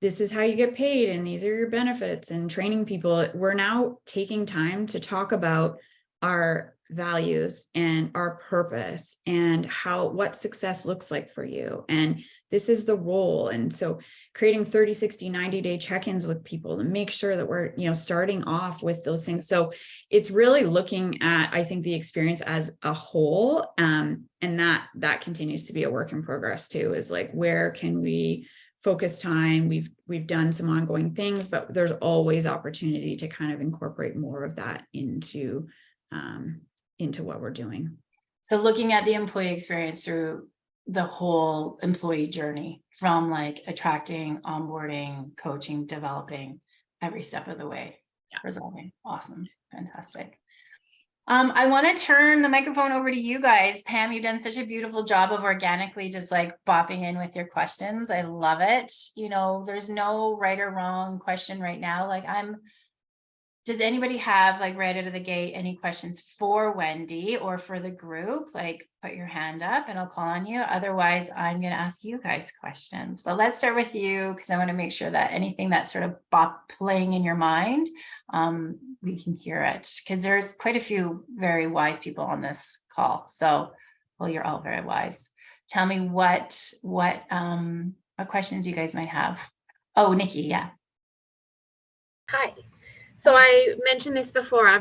this is how you get paid and these are your benefits and training people, we're now taking time to talk about our values and our purpose and what success looks like for you. And this is the role. And so creating 30, 60, 90-day check-ins with people to make sure that we're, starting off with those things. So it's really looking at, I think, the experience as a whole. And that continues to be a work in progress too, is like, where can we focus time? We've done some ongoing things, but there's always opportunity to kind of incorporate more of that into what we're doing. So looking at the employee experience through the whole employee journey, from like attracting, onboarding, coaching, developing, every step of the way, resolving. Awesome. Fantastic. I want to turn the microphone over to you guys. Pam, you've done such a beautiful job of organically just like bopping in with your questions. I love it. There's no right or wrong question right now. Like does anybody have, like, right out of the gate, any questions for Wendy or for the group? Like, put your hand up and I'll call on you. Otherwise, I'm going to ask you guys questions. But let's start with you, because I want to make sure that anything that's sort of playing in your mind, we can hear it. Because there's quite a few very wise people on this call. So, well, you're all very wise. Tell me what questions you guys might have. Oh, Nikki, yeah. Hi. So I mentioned this before. I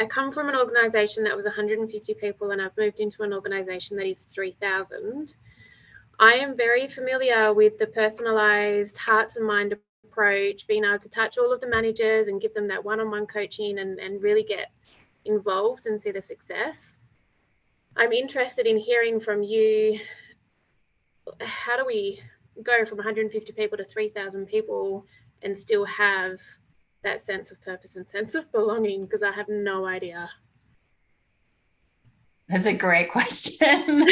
come from an organization that was 150 people, and I've moved into an organization that is 3,000. I am very familiar with the personalized hearts and mind approach, being able to touch all of the managers and give them that one-on-one coaching and really get involved and see the success. I'm interested in hearing from you, how do we go from 150 people to 3,000 people and still have that sense of purpose and sense of belonging? Because I have no idea. That's a great question.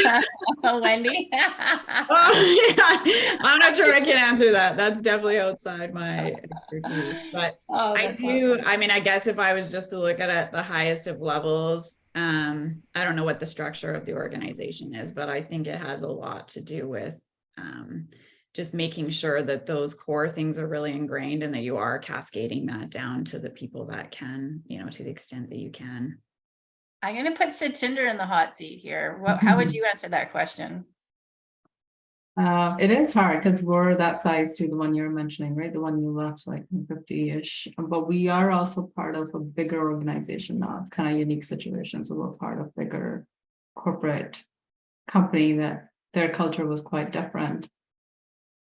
Wendy. Oh, yeah. I'm not sure I can answer that. That's definitely outside my expertise. But I do, awesome. I mean, I guess if I was just to look at the highest of levels, I don't know what the structure of the organization is, but I think it has a lot to do with just making sure that those core things are really ingrained and that you are cascading that down to the people that can, to the extent that you can. I'm going to put Satinder in the hot seat here. How would you answer that question? It is hard because we're that size to the one you're mentioning, right? The one you left, like 50-ish. But we are also part of a bigger organization now. It's kind of a unique situation. So we're part of a bigger corporate company that their culture was quite different.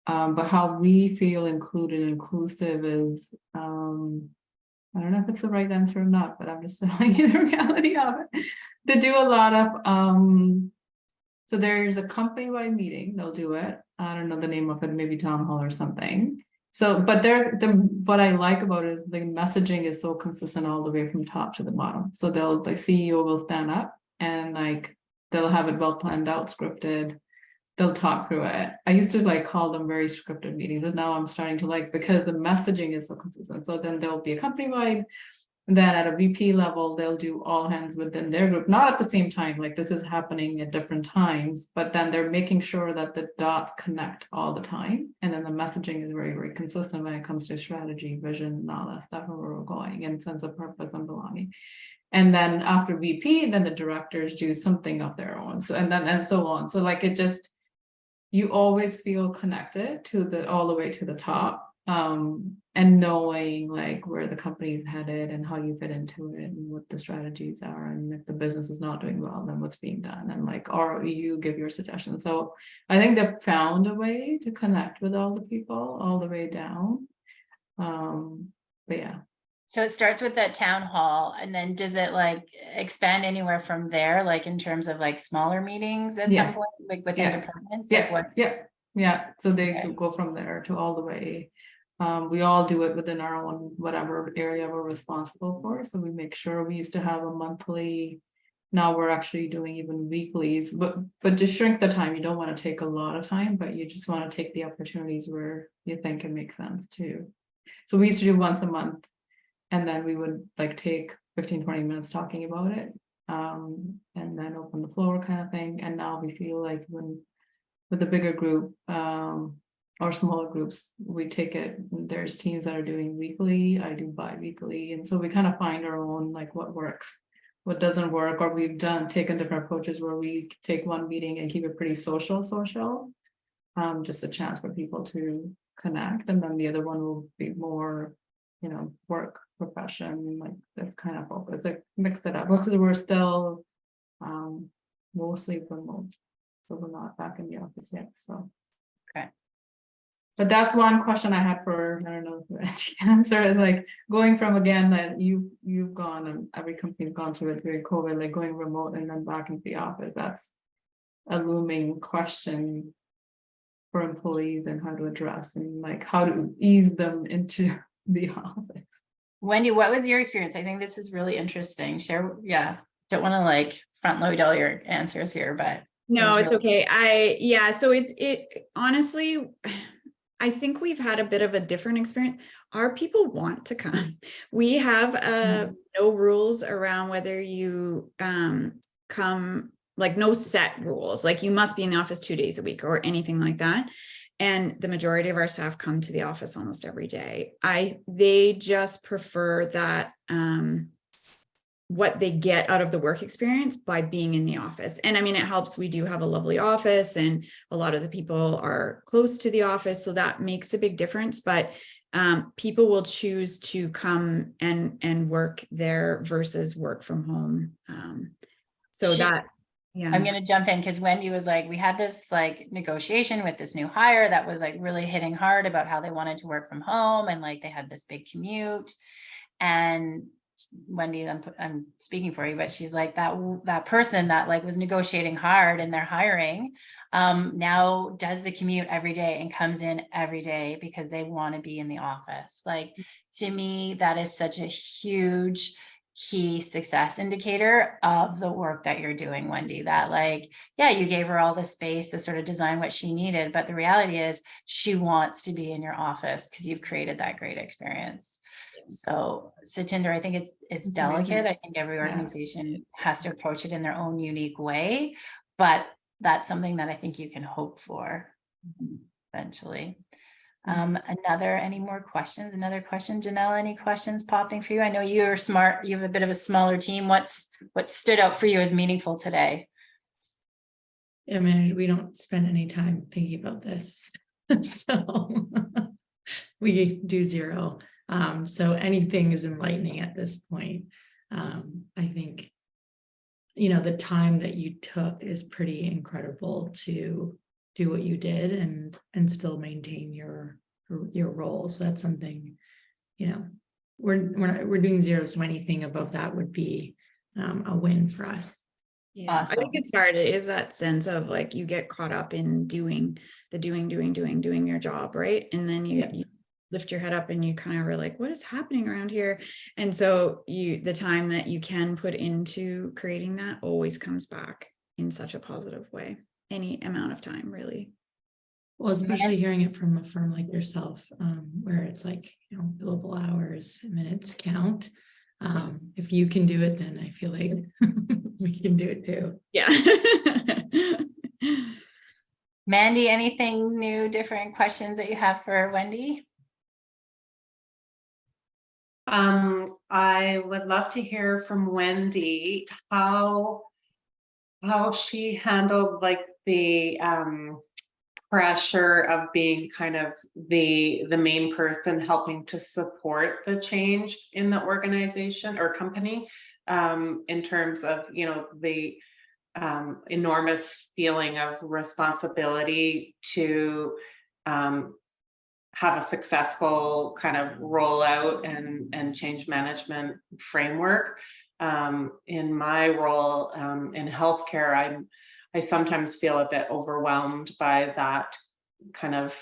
But how we feel included and inclusive is, I don't know if it's the right answer or not, but I'm just telling you the reality of it. They do a lot of, so there's a company-wide meeting, they'll do it. I don't know the name of it, maybe town hall or something. So, but what I like about it is the messaging is so consistent all the way from top to the bottom. So the CEO will stand up and like, they'll have it well planned out, scripted. They'll talk through it. I used to call them very scripted meetings, but now I'm starting to because the messaging is so consistent. So then there'll be a company-wide, then at a VP level, they'll do all hands within their group, not at the same time, like this is happening at different times, but then they're making sure that the dots connect all the time. And then the messaging is very, very consistent when it comes to strategy, vision, and all that stuff, where we're going, and sense of purpose and belonging. And then after VP, then the directors do something of their own. So, and so on. So it just, you always feel connected to all the way to the top, and knowing where the company is headed and how you fit into it and what the strategies are, and if the business is not doing well, then what's being done, and or you give your suggestions. So I think they've found a way to connect with all the people all the way down. But yeah. So it starts with that town hall, and then does it expand anywhere from there, in terms of smaller meetings at some point, within departments? Yeah. So they do go from there to all the way. We all do it within our own whatever area we're responsible for. So we make sure. We used to have a monthly. Now we're actually doing even weeklies, but to shrink the time. You don't want to take a lot of time, but you just want to take the opportunities where you think it makes sense too. So we used to do once a month, and then we would like take 15-20 minutes talking about it, and then open the floor kind of thing. And now we feel like when with the bigger group or smaller groups, we take it, there's teams that are doing weekly, I do bi-weekly, and so we kind of find our own, like what works, what doesn't work. Or we've taken different approaches where we take one meeting and keep it pretty social, just a chance for people to connect, and then the other one will be more, work profession, like that's kind of focus, like mix it up, because we're still mostly remote, so we're not back in the office yet. So Okay. But that's one question I had for, I don't know if the answer is like going from, again, that you've gone and every company's gone through it during COVID, like going remote and then back into the office. That's a looming question for employees and how to address and like how to ease them into the office. Wendy, what was your experience? I think this is really interesting. Share, yeah. Don't want to like front load all your answers here, but no, it's okay. So it honestly, I think we've had a bit of a different experience. Our people want to come. We have no rules around whether you come, like no set rules, like you must be in the office 2 days a week or anything like that. And the majority of our staff come to the office almost every day. They just prefer that what they get out of the work experience by being in the office. And I mean, it helps. We do have a lovely office and a lot of the people are close to the office. So that makes a big difference. But people will choose to come and work there versus work from home. I'm going to jump in because Wendy was like, we had this like negotiation with this new hire that was like really hitting hard about how they wanted to work from home. And like, they had this big commute. And Wendy, I'm speaking for you, but she's like that person that like was negotiating hard and they're hiring now does the commute every day and comes in every day because they want to be in the office. Like, to me, that is such a huge key success indicator of the work that you're doing, Wendy, that like, yeah, you gave her all the space to sort of design what she needed, but the reality is she wants to be in your office because you've created that great experience. So Satinder, I think it's delicate. I think every organization has to approach it in their own unique way, but that's something that I think you can hope for eventually. Any more questions? Another question, Janelle, any questions popping for you? I know you're smart. You have a bit of a smaller team. What stood out for you as meaningful today? I mean, we don't spend any time thinking about this. So we do zero. So anything is enlightening at this point. I think, the time that you took is pretty incredible to do what you did and still maintain your role. So that's something, we're doing zero. So anything above that would be a win for us. Yeah, awesome. I think it's hard. It is that sense of like you get caught up in doing your job, right? And then you lift your head up and you kind of are like, what is happening around here? And so the time that you can put into creating that always comes back in such a positive way. Any amount of time, really. Well, especially hearing it from a firm like yourself, where it's like, billable hours, minutes count. If you can do it, then I feel like we can do it too. Yeah. Mandy, anything new, different questions that you have for Wendy? I would love to hear from Wendy how she handled like the pressure of being kind of the main person helping to support the change in the organization or company, in terms of the enormous feeling of responsibility to have a successful kind of rollout and change management framework. In my role in healthcare, I sometimes feel a bit overwhelmed by that kind of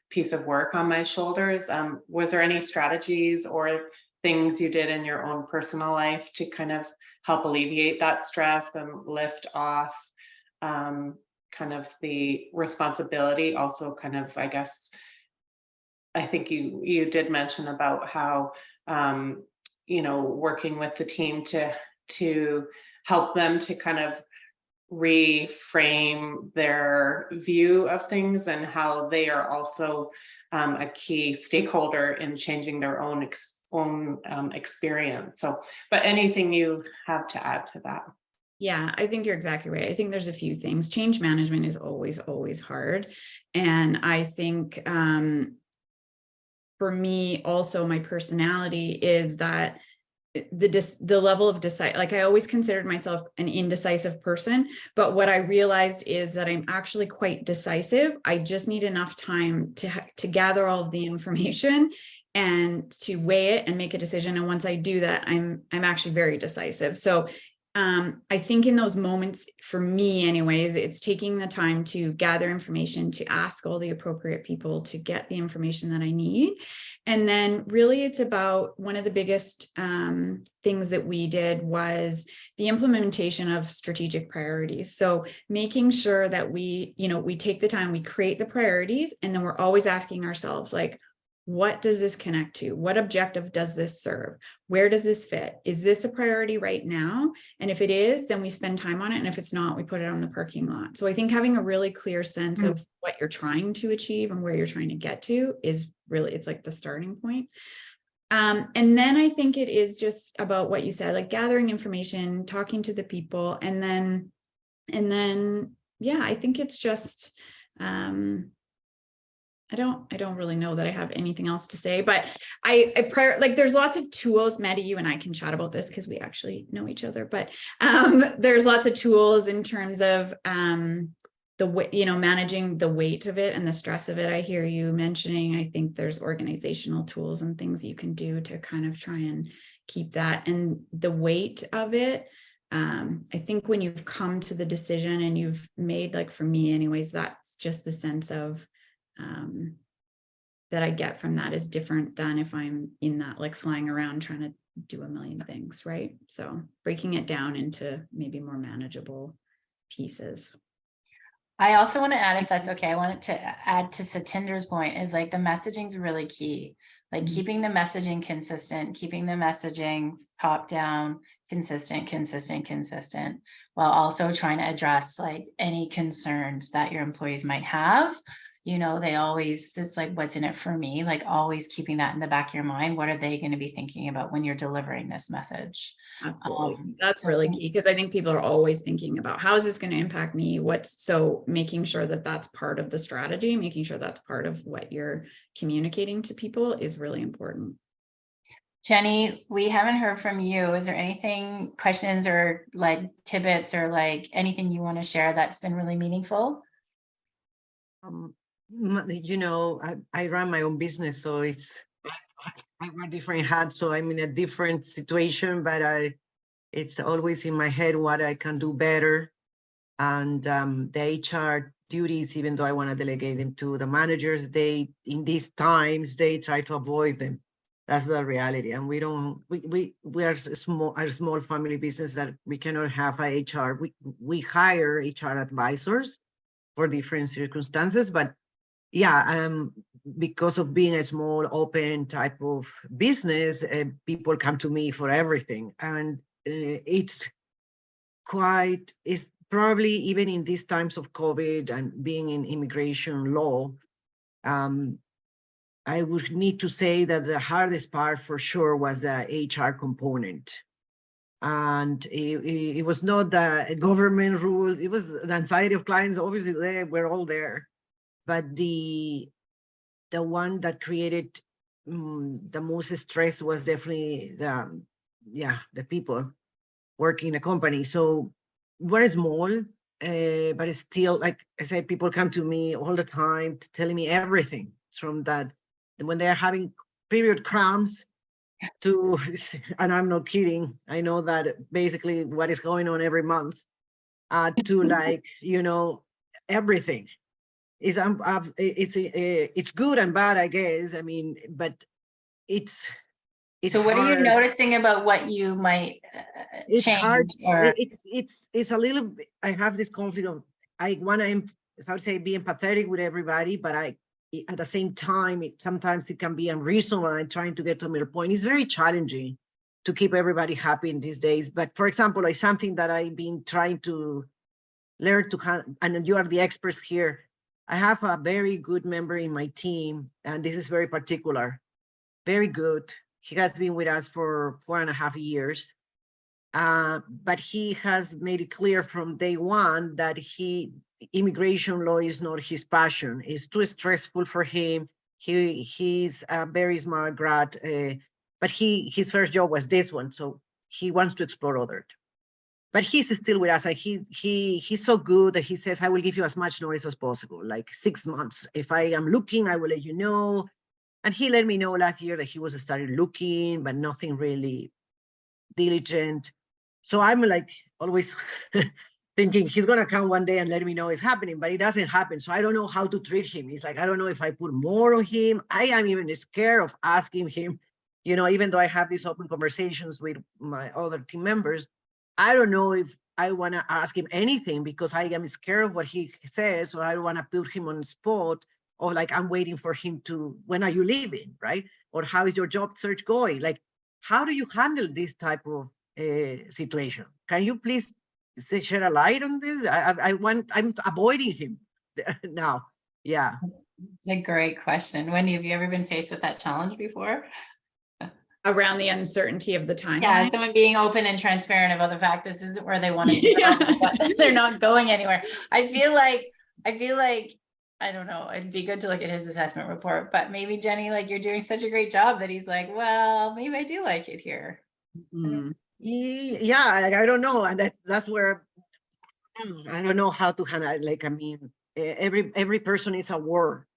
piece of work on my shoulders. Was there any strategies or things you did in your own personal life to kind of help alleviate that stress and lift off kind of the responsibility, also kind of, I guess, I think you did mention about how, you know, working with the team to help them to kind of reframe their view of things, and how they are also a key stakeholder in changing their own experience. So, but anything you have to add to that? Yeah, I think you're exactly right. I think there's a few things. Change management is always hard. And I think for me also, my personality is that the level of like I always considered myself an indecisive person, but what I realized is that I'm actually quite decisive. I just need enough time to gather all of the information and to weigh it and make a decision. And once I do that, I'm actually very decisive. So I think in those moments, for me anyways, it's taking the time to gather information, to ask all the appropriate people to get the information that I need. And then really it's about one of the biggest things that we did was the implementation of strategic priorities. So making sure that we take the time, we create the priorities, and then we're always asking ourselves, like, what does this connect to? What objective does this serve? Where does this fit? Is this a priority right now? And if it is, then we spend time on it. And if it's not, we put it on the parking lot. So I think having a really clear sense of what you're trying to achieve and where you're trying to get to is really, it's like the starting point. And then I think it is just about what you said, like gathering information, talking to the people, and then, yeah, I think it's just, I don't really know that I have anything else to say, but like there's lots of tools. Maddie, you and I can chat about this because we actually know each other, but there's lots of tools in terms of managing the weight of it and the stress of it. I hear you mentioning, I think there's organizational tools and things you can do to kind of try and keep that, and the weight of it. I think when you've come to the decision and you've made, like for me anyways, that's just the sense of that I get from that is different than if I'm in that, like flying around trying to do a million things, right? So breaking it down into maybe more manageable pieces. I also want to add, if that's okay, I wanted to add to Satinder's point, is like the messaging is really key. Like keeping the messaging consistent, keeping the messaging top down, consistent, while also trying to address like any concerns that your employees might have. You know, it's like, what's in it for me? Like always keeping that in the back of your mind. What are they going to be thinking about when you're delivering this message? Absolutely. That's really key, because I think people are always thinking about how is this going to impact me? So making sure that that's part of the strategy, making sure that's part of what you're communicating to people is really important. Jenny, we haven't heard from you. Is there anything, questions or like tidbits or like anything you want to share that's been really meaningful? You know, I run my own business, so I wear different hats, so I'm in a different situation, but it's always in my head what I can do better. And the HR duties, even though I want to delegate them to the managers, in these times, they try to avoid them. That's the reality. And we are a small family business that we cannot have a HR. We hire HR advisors for different circumstances, but yeah, because of being a small, open type of business, people come to me for everything. And it's probably even in these times of COVID and being in immigration law, I would need to say that the hardest part for sure was the HR component. And it was not the government rules, it was the anxiety of clients. Obviously, we're all there. But the one that created the most stress was definitely the people working in a company. So we're small, but it's still, like I said, people come to me all the time telling me everything from that, when they're having period cramps to, and I'm not kidding, I know that basically what is going on every month, to like, everything. It's good and bad, I guess. I mean, but it's so what hard. are you noticing about what you might It's change? hard. Or It's a little bit, I have this conflict of, I want to, if I would say, be empathetic with everybody, but at the same time, sometimes it can be unreasonable and trying to get to a middle point. It's very challenging to keep everybody happy in these days. But for example, like something that I've been trying to learn to, and you are the experts here. I have a very good member in my team, and this is very particular, very good. He has been with us for 4.5 years. But he has made it clear from day one that immigration law is not his passion. It's too stressful for him. He's a very smart grad, but his first job was this one, so he wants to explore others. But he's still with us. And he's so good that he says, I will give you as much notice as possible, like 6 months. If I am looking, I will let you know. And he let me know last year that he was started looking, but nothing really diligent. So I'm like always thinking he's gonna come one day and let me know it's happening, but it doesn't happen. So I don't know how to treat him. It's like, I don't know if I put more on him. I am even scared of asking him, even though I have these open conversations with my other team members, I don't know if I wanna ask him anything because I am scared of what he says, or I don't wanna put him on the spot, or like, I'm waiting for him to, when are you leaving, right? Or how is your job search going? Like, how do you handle this type of situation? Can you please shed a light on this? I'm avoiding him now. Yeah. It's a great question. Wendy, have you ever been faced with that challenge before? Around the uncertainty of the Yeah, timeline. someone being open and transparent about the fact this isn't where they want to go, Yeah. but they're not going anywhere. I feel like, I don't know, it'd be good to look at his assessment report, but maybe Jenny, like you're doing such a great job that he's like, well, maybe I do like it here. Mm. Yeah, like, I don't know. And that's where I don't know how to handle it. Like, I mean, every person is a war.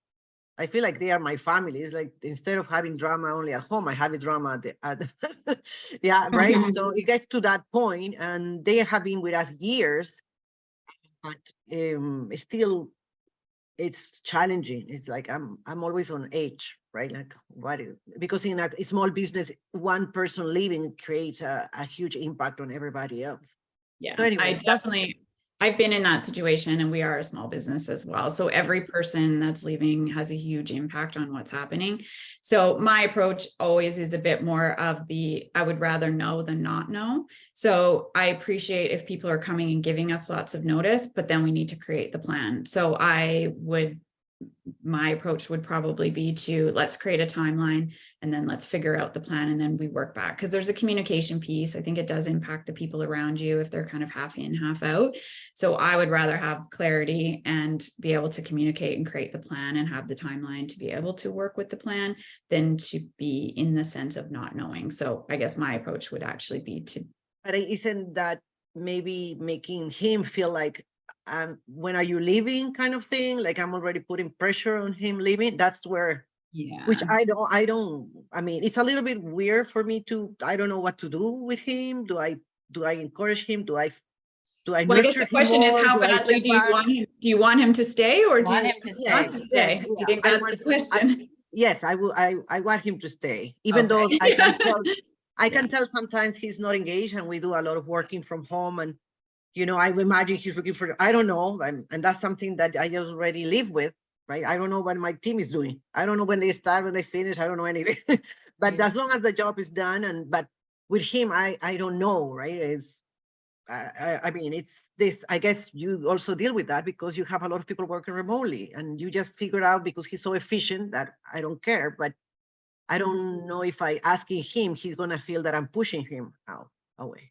I feel like they are my family. It's like, instead of having drama only at home, I have a drama yeah, right. So it gets to that point, and they have been with us years, but still it's challenging. It's like I'm always on edge, right? Like, because in a small business, one person leaving creates a huge impact on everybody else. Yeah, So anyway, I've been in that situation, and we are a small business as well. So every person that's leaving has a huge impact on what's happening. So my approach always is a bit more of I would rather know than not know. So I appreciate if people are coming and giving us lots of notice, but then we need to create the plan. So my approach would probably be to, let's create a timeline, and then let's figure out the plan, and then we work back, because there's a communication piece. I think it does impact the people around you if they're kind of half in, half out. So I would rather have clarity and be able to communicate and create the plan and have the timeline to be able to work with the plan than to be in the sense of not knowing. So I guess my approach would actually be to. But isn't that maybe making him feel like, when are you leaving, kind of thing? Like, I'm already putting pressure on him leaving. That's where, Yeah, which I mean, it's a little bit weird for me I don't know what to do with him. Do I encourage him? Do I well, I guess the question is, how badly do you want him to stay, or do you want him to stay? want to stay? Yeah, I think that's the question. Yes, I will. I want him to stay, even though I can tell. I can tell sometimes he's not engaged, and we do a lot of working from home, and I imagine he's looking for, I don't know, and that's something that I just already live with, right? I don't know what my team is doing. I don't know when they start, when they finish. I don't know anything. But as long as the job is done, but with him, I don't know, right? I mean, it's this. I guess you also deal with that because you have a lot of people working remotely, and you just figure out, because he's so efficient, that I don't care. But I don't know if asking him, he's gonna feel that I'm pushing him away.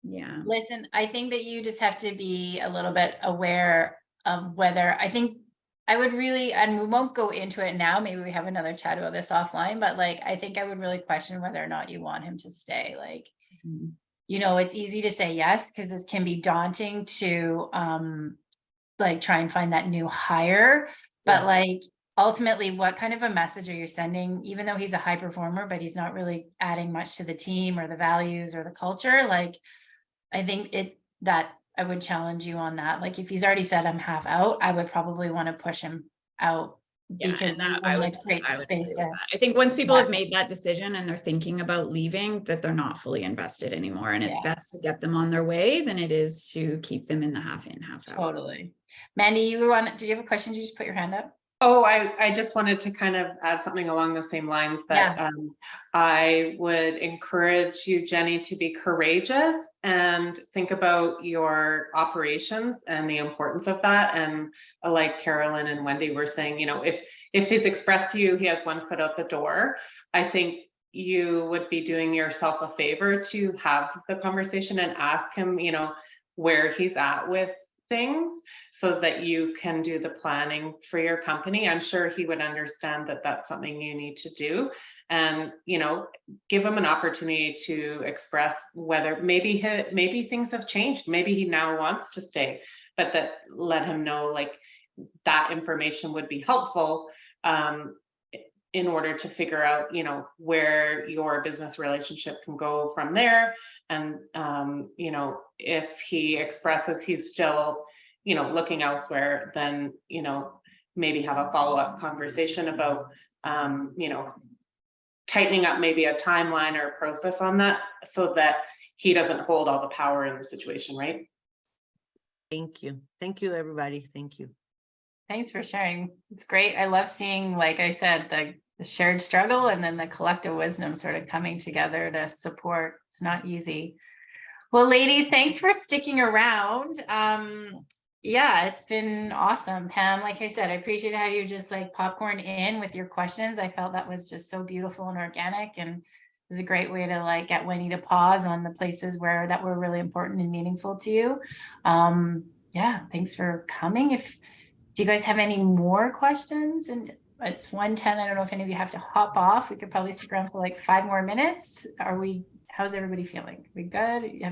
Yeah. Listen, I think that you just have to be a little bit aware of whether, I think I would really, and we won't go into it now, maybe we have another chat about this offline, but like, I think I would really question whether or not you want him to stay. Like, it's easy to say yes, because this can be daunting to like try and find that new hire, but like, ultimately, what kind of a message are you sending? Even though he's a high performer, but he's not really adding much to the team or the values or the culture, like, I think that I would challenge you on that. Like, if he's already said I'm half out, I would probably want to push him out, because I would create the space. I think once people have made that decision and they're thinking about leaving, that they're not fully invested anymore, and it's best to get them on their way than it is to keep them in the half in, half out. Totally. Mandy, did you have a question? Did you just put your hand up? Oh, I just wanted to kind of add something along the same lines that I would encourage you, Jenny, to be courageous and think about your operations and the importance of that. And like Carolyn and Wendy were saying, you know, if he's expressed to you he has one foot out the door, I think you would be doing yourself a favor to have the conversation and ask him, you know, where he's at with things, so that you can do the planning for your company. I'm sure he would understand that that's something you need to do, and, you know, give him an opportunity to express whether maybe things have changed, maybe he now wants to stay, but that let him know like that information would be helpful in order to figure out, you know, where your business relationship can go from there. And, you know, if he expresses he's still, you know, looking elsewhere, then, you know, maybe have a follow-up conversation about, you know, tightening up maybe a timeline or a process on that, so that he doesn't hold all the power in the situation, right? Thank you. Thank you, everybody. Thank you. Thanks for sharing. It's great. I love seeing, like I said, the shared struggle and then the collective wisdom sort of coming together to support. It's not easy. Well, ladies, thanks for sticking around. Yeah, it's been awesome. Pam, like I said, I appreciate how you just like popcorn in with your questions. I felt that was just so beautiful and organic, and it was a great way to like get Wendy to pause on the places where that were really important and meaningful to you. Yeah, thanks for coming. Do you guys have any more questions? And it's 1:10. I don't know if any of you have to hop off. We could probably stick around for like 5 more minutes. How's everybody feeling? We good?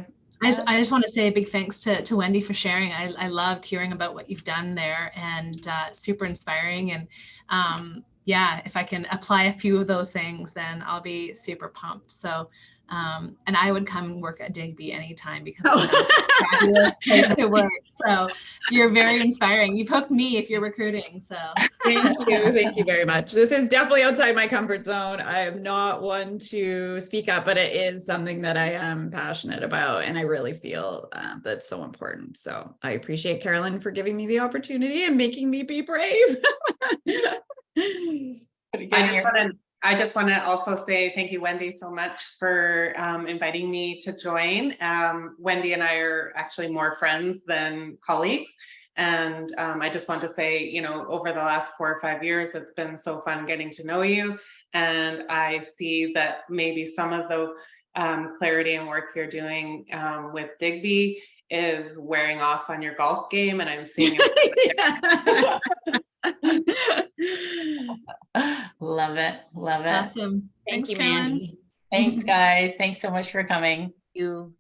I just want to say a big thanks to Wendy for sharing. I loved hearing about what you've done there, and super inspiring. And yeah, if I can apply a few of those things, then I'll be super pumped. So, and I would come work at Digby anytime, because it's a fabulous place to work. So you're very inspiring. You've hooked me if you're recruiting. So thank you very much. This is definitely outside my comfort zone. I am not one to speak up, but it is something that I am passionate about, and I really feel that's so important. So I appreciate Carolyn for giving me the opportunity and making me be brave. I just want to also say thank you, Wendy, so much for inviting me to join. Wendy and I are actually more friends than colleagues. And I just want to say, you know, over the last 4 or 5 years, it's been so fun getting to know you. And I see that maybe some of the clarity and work you're doing with Digby is wearing off on your golf game. And I'm seeing it. Love it. awesome. Thank Thanks, you, Carolyn. Mandy. Thanks, guys. Thanks so much for coming. Thank you.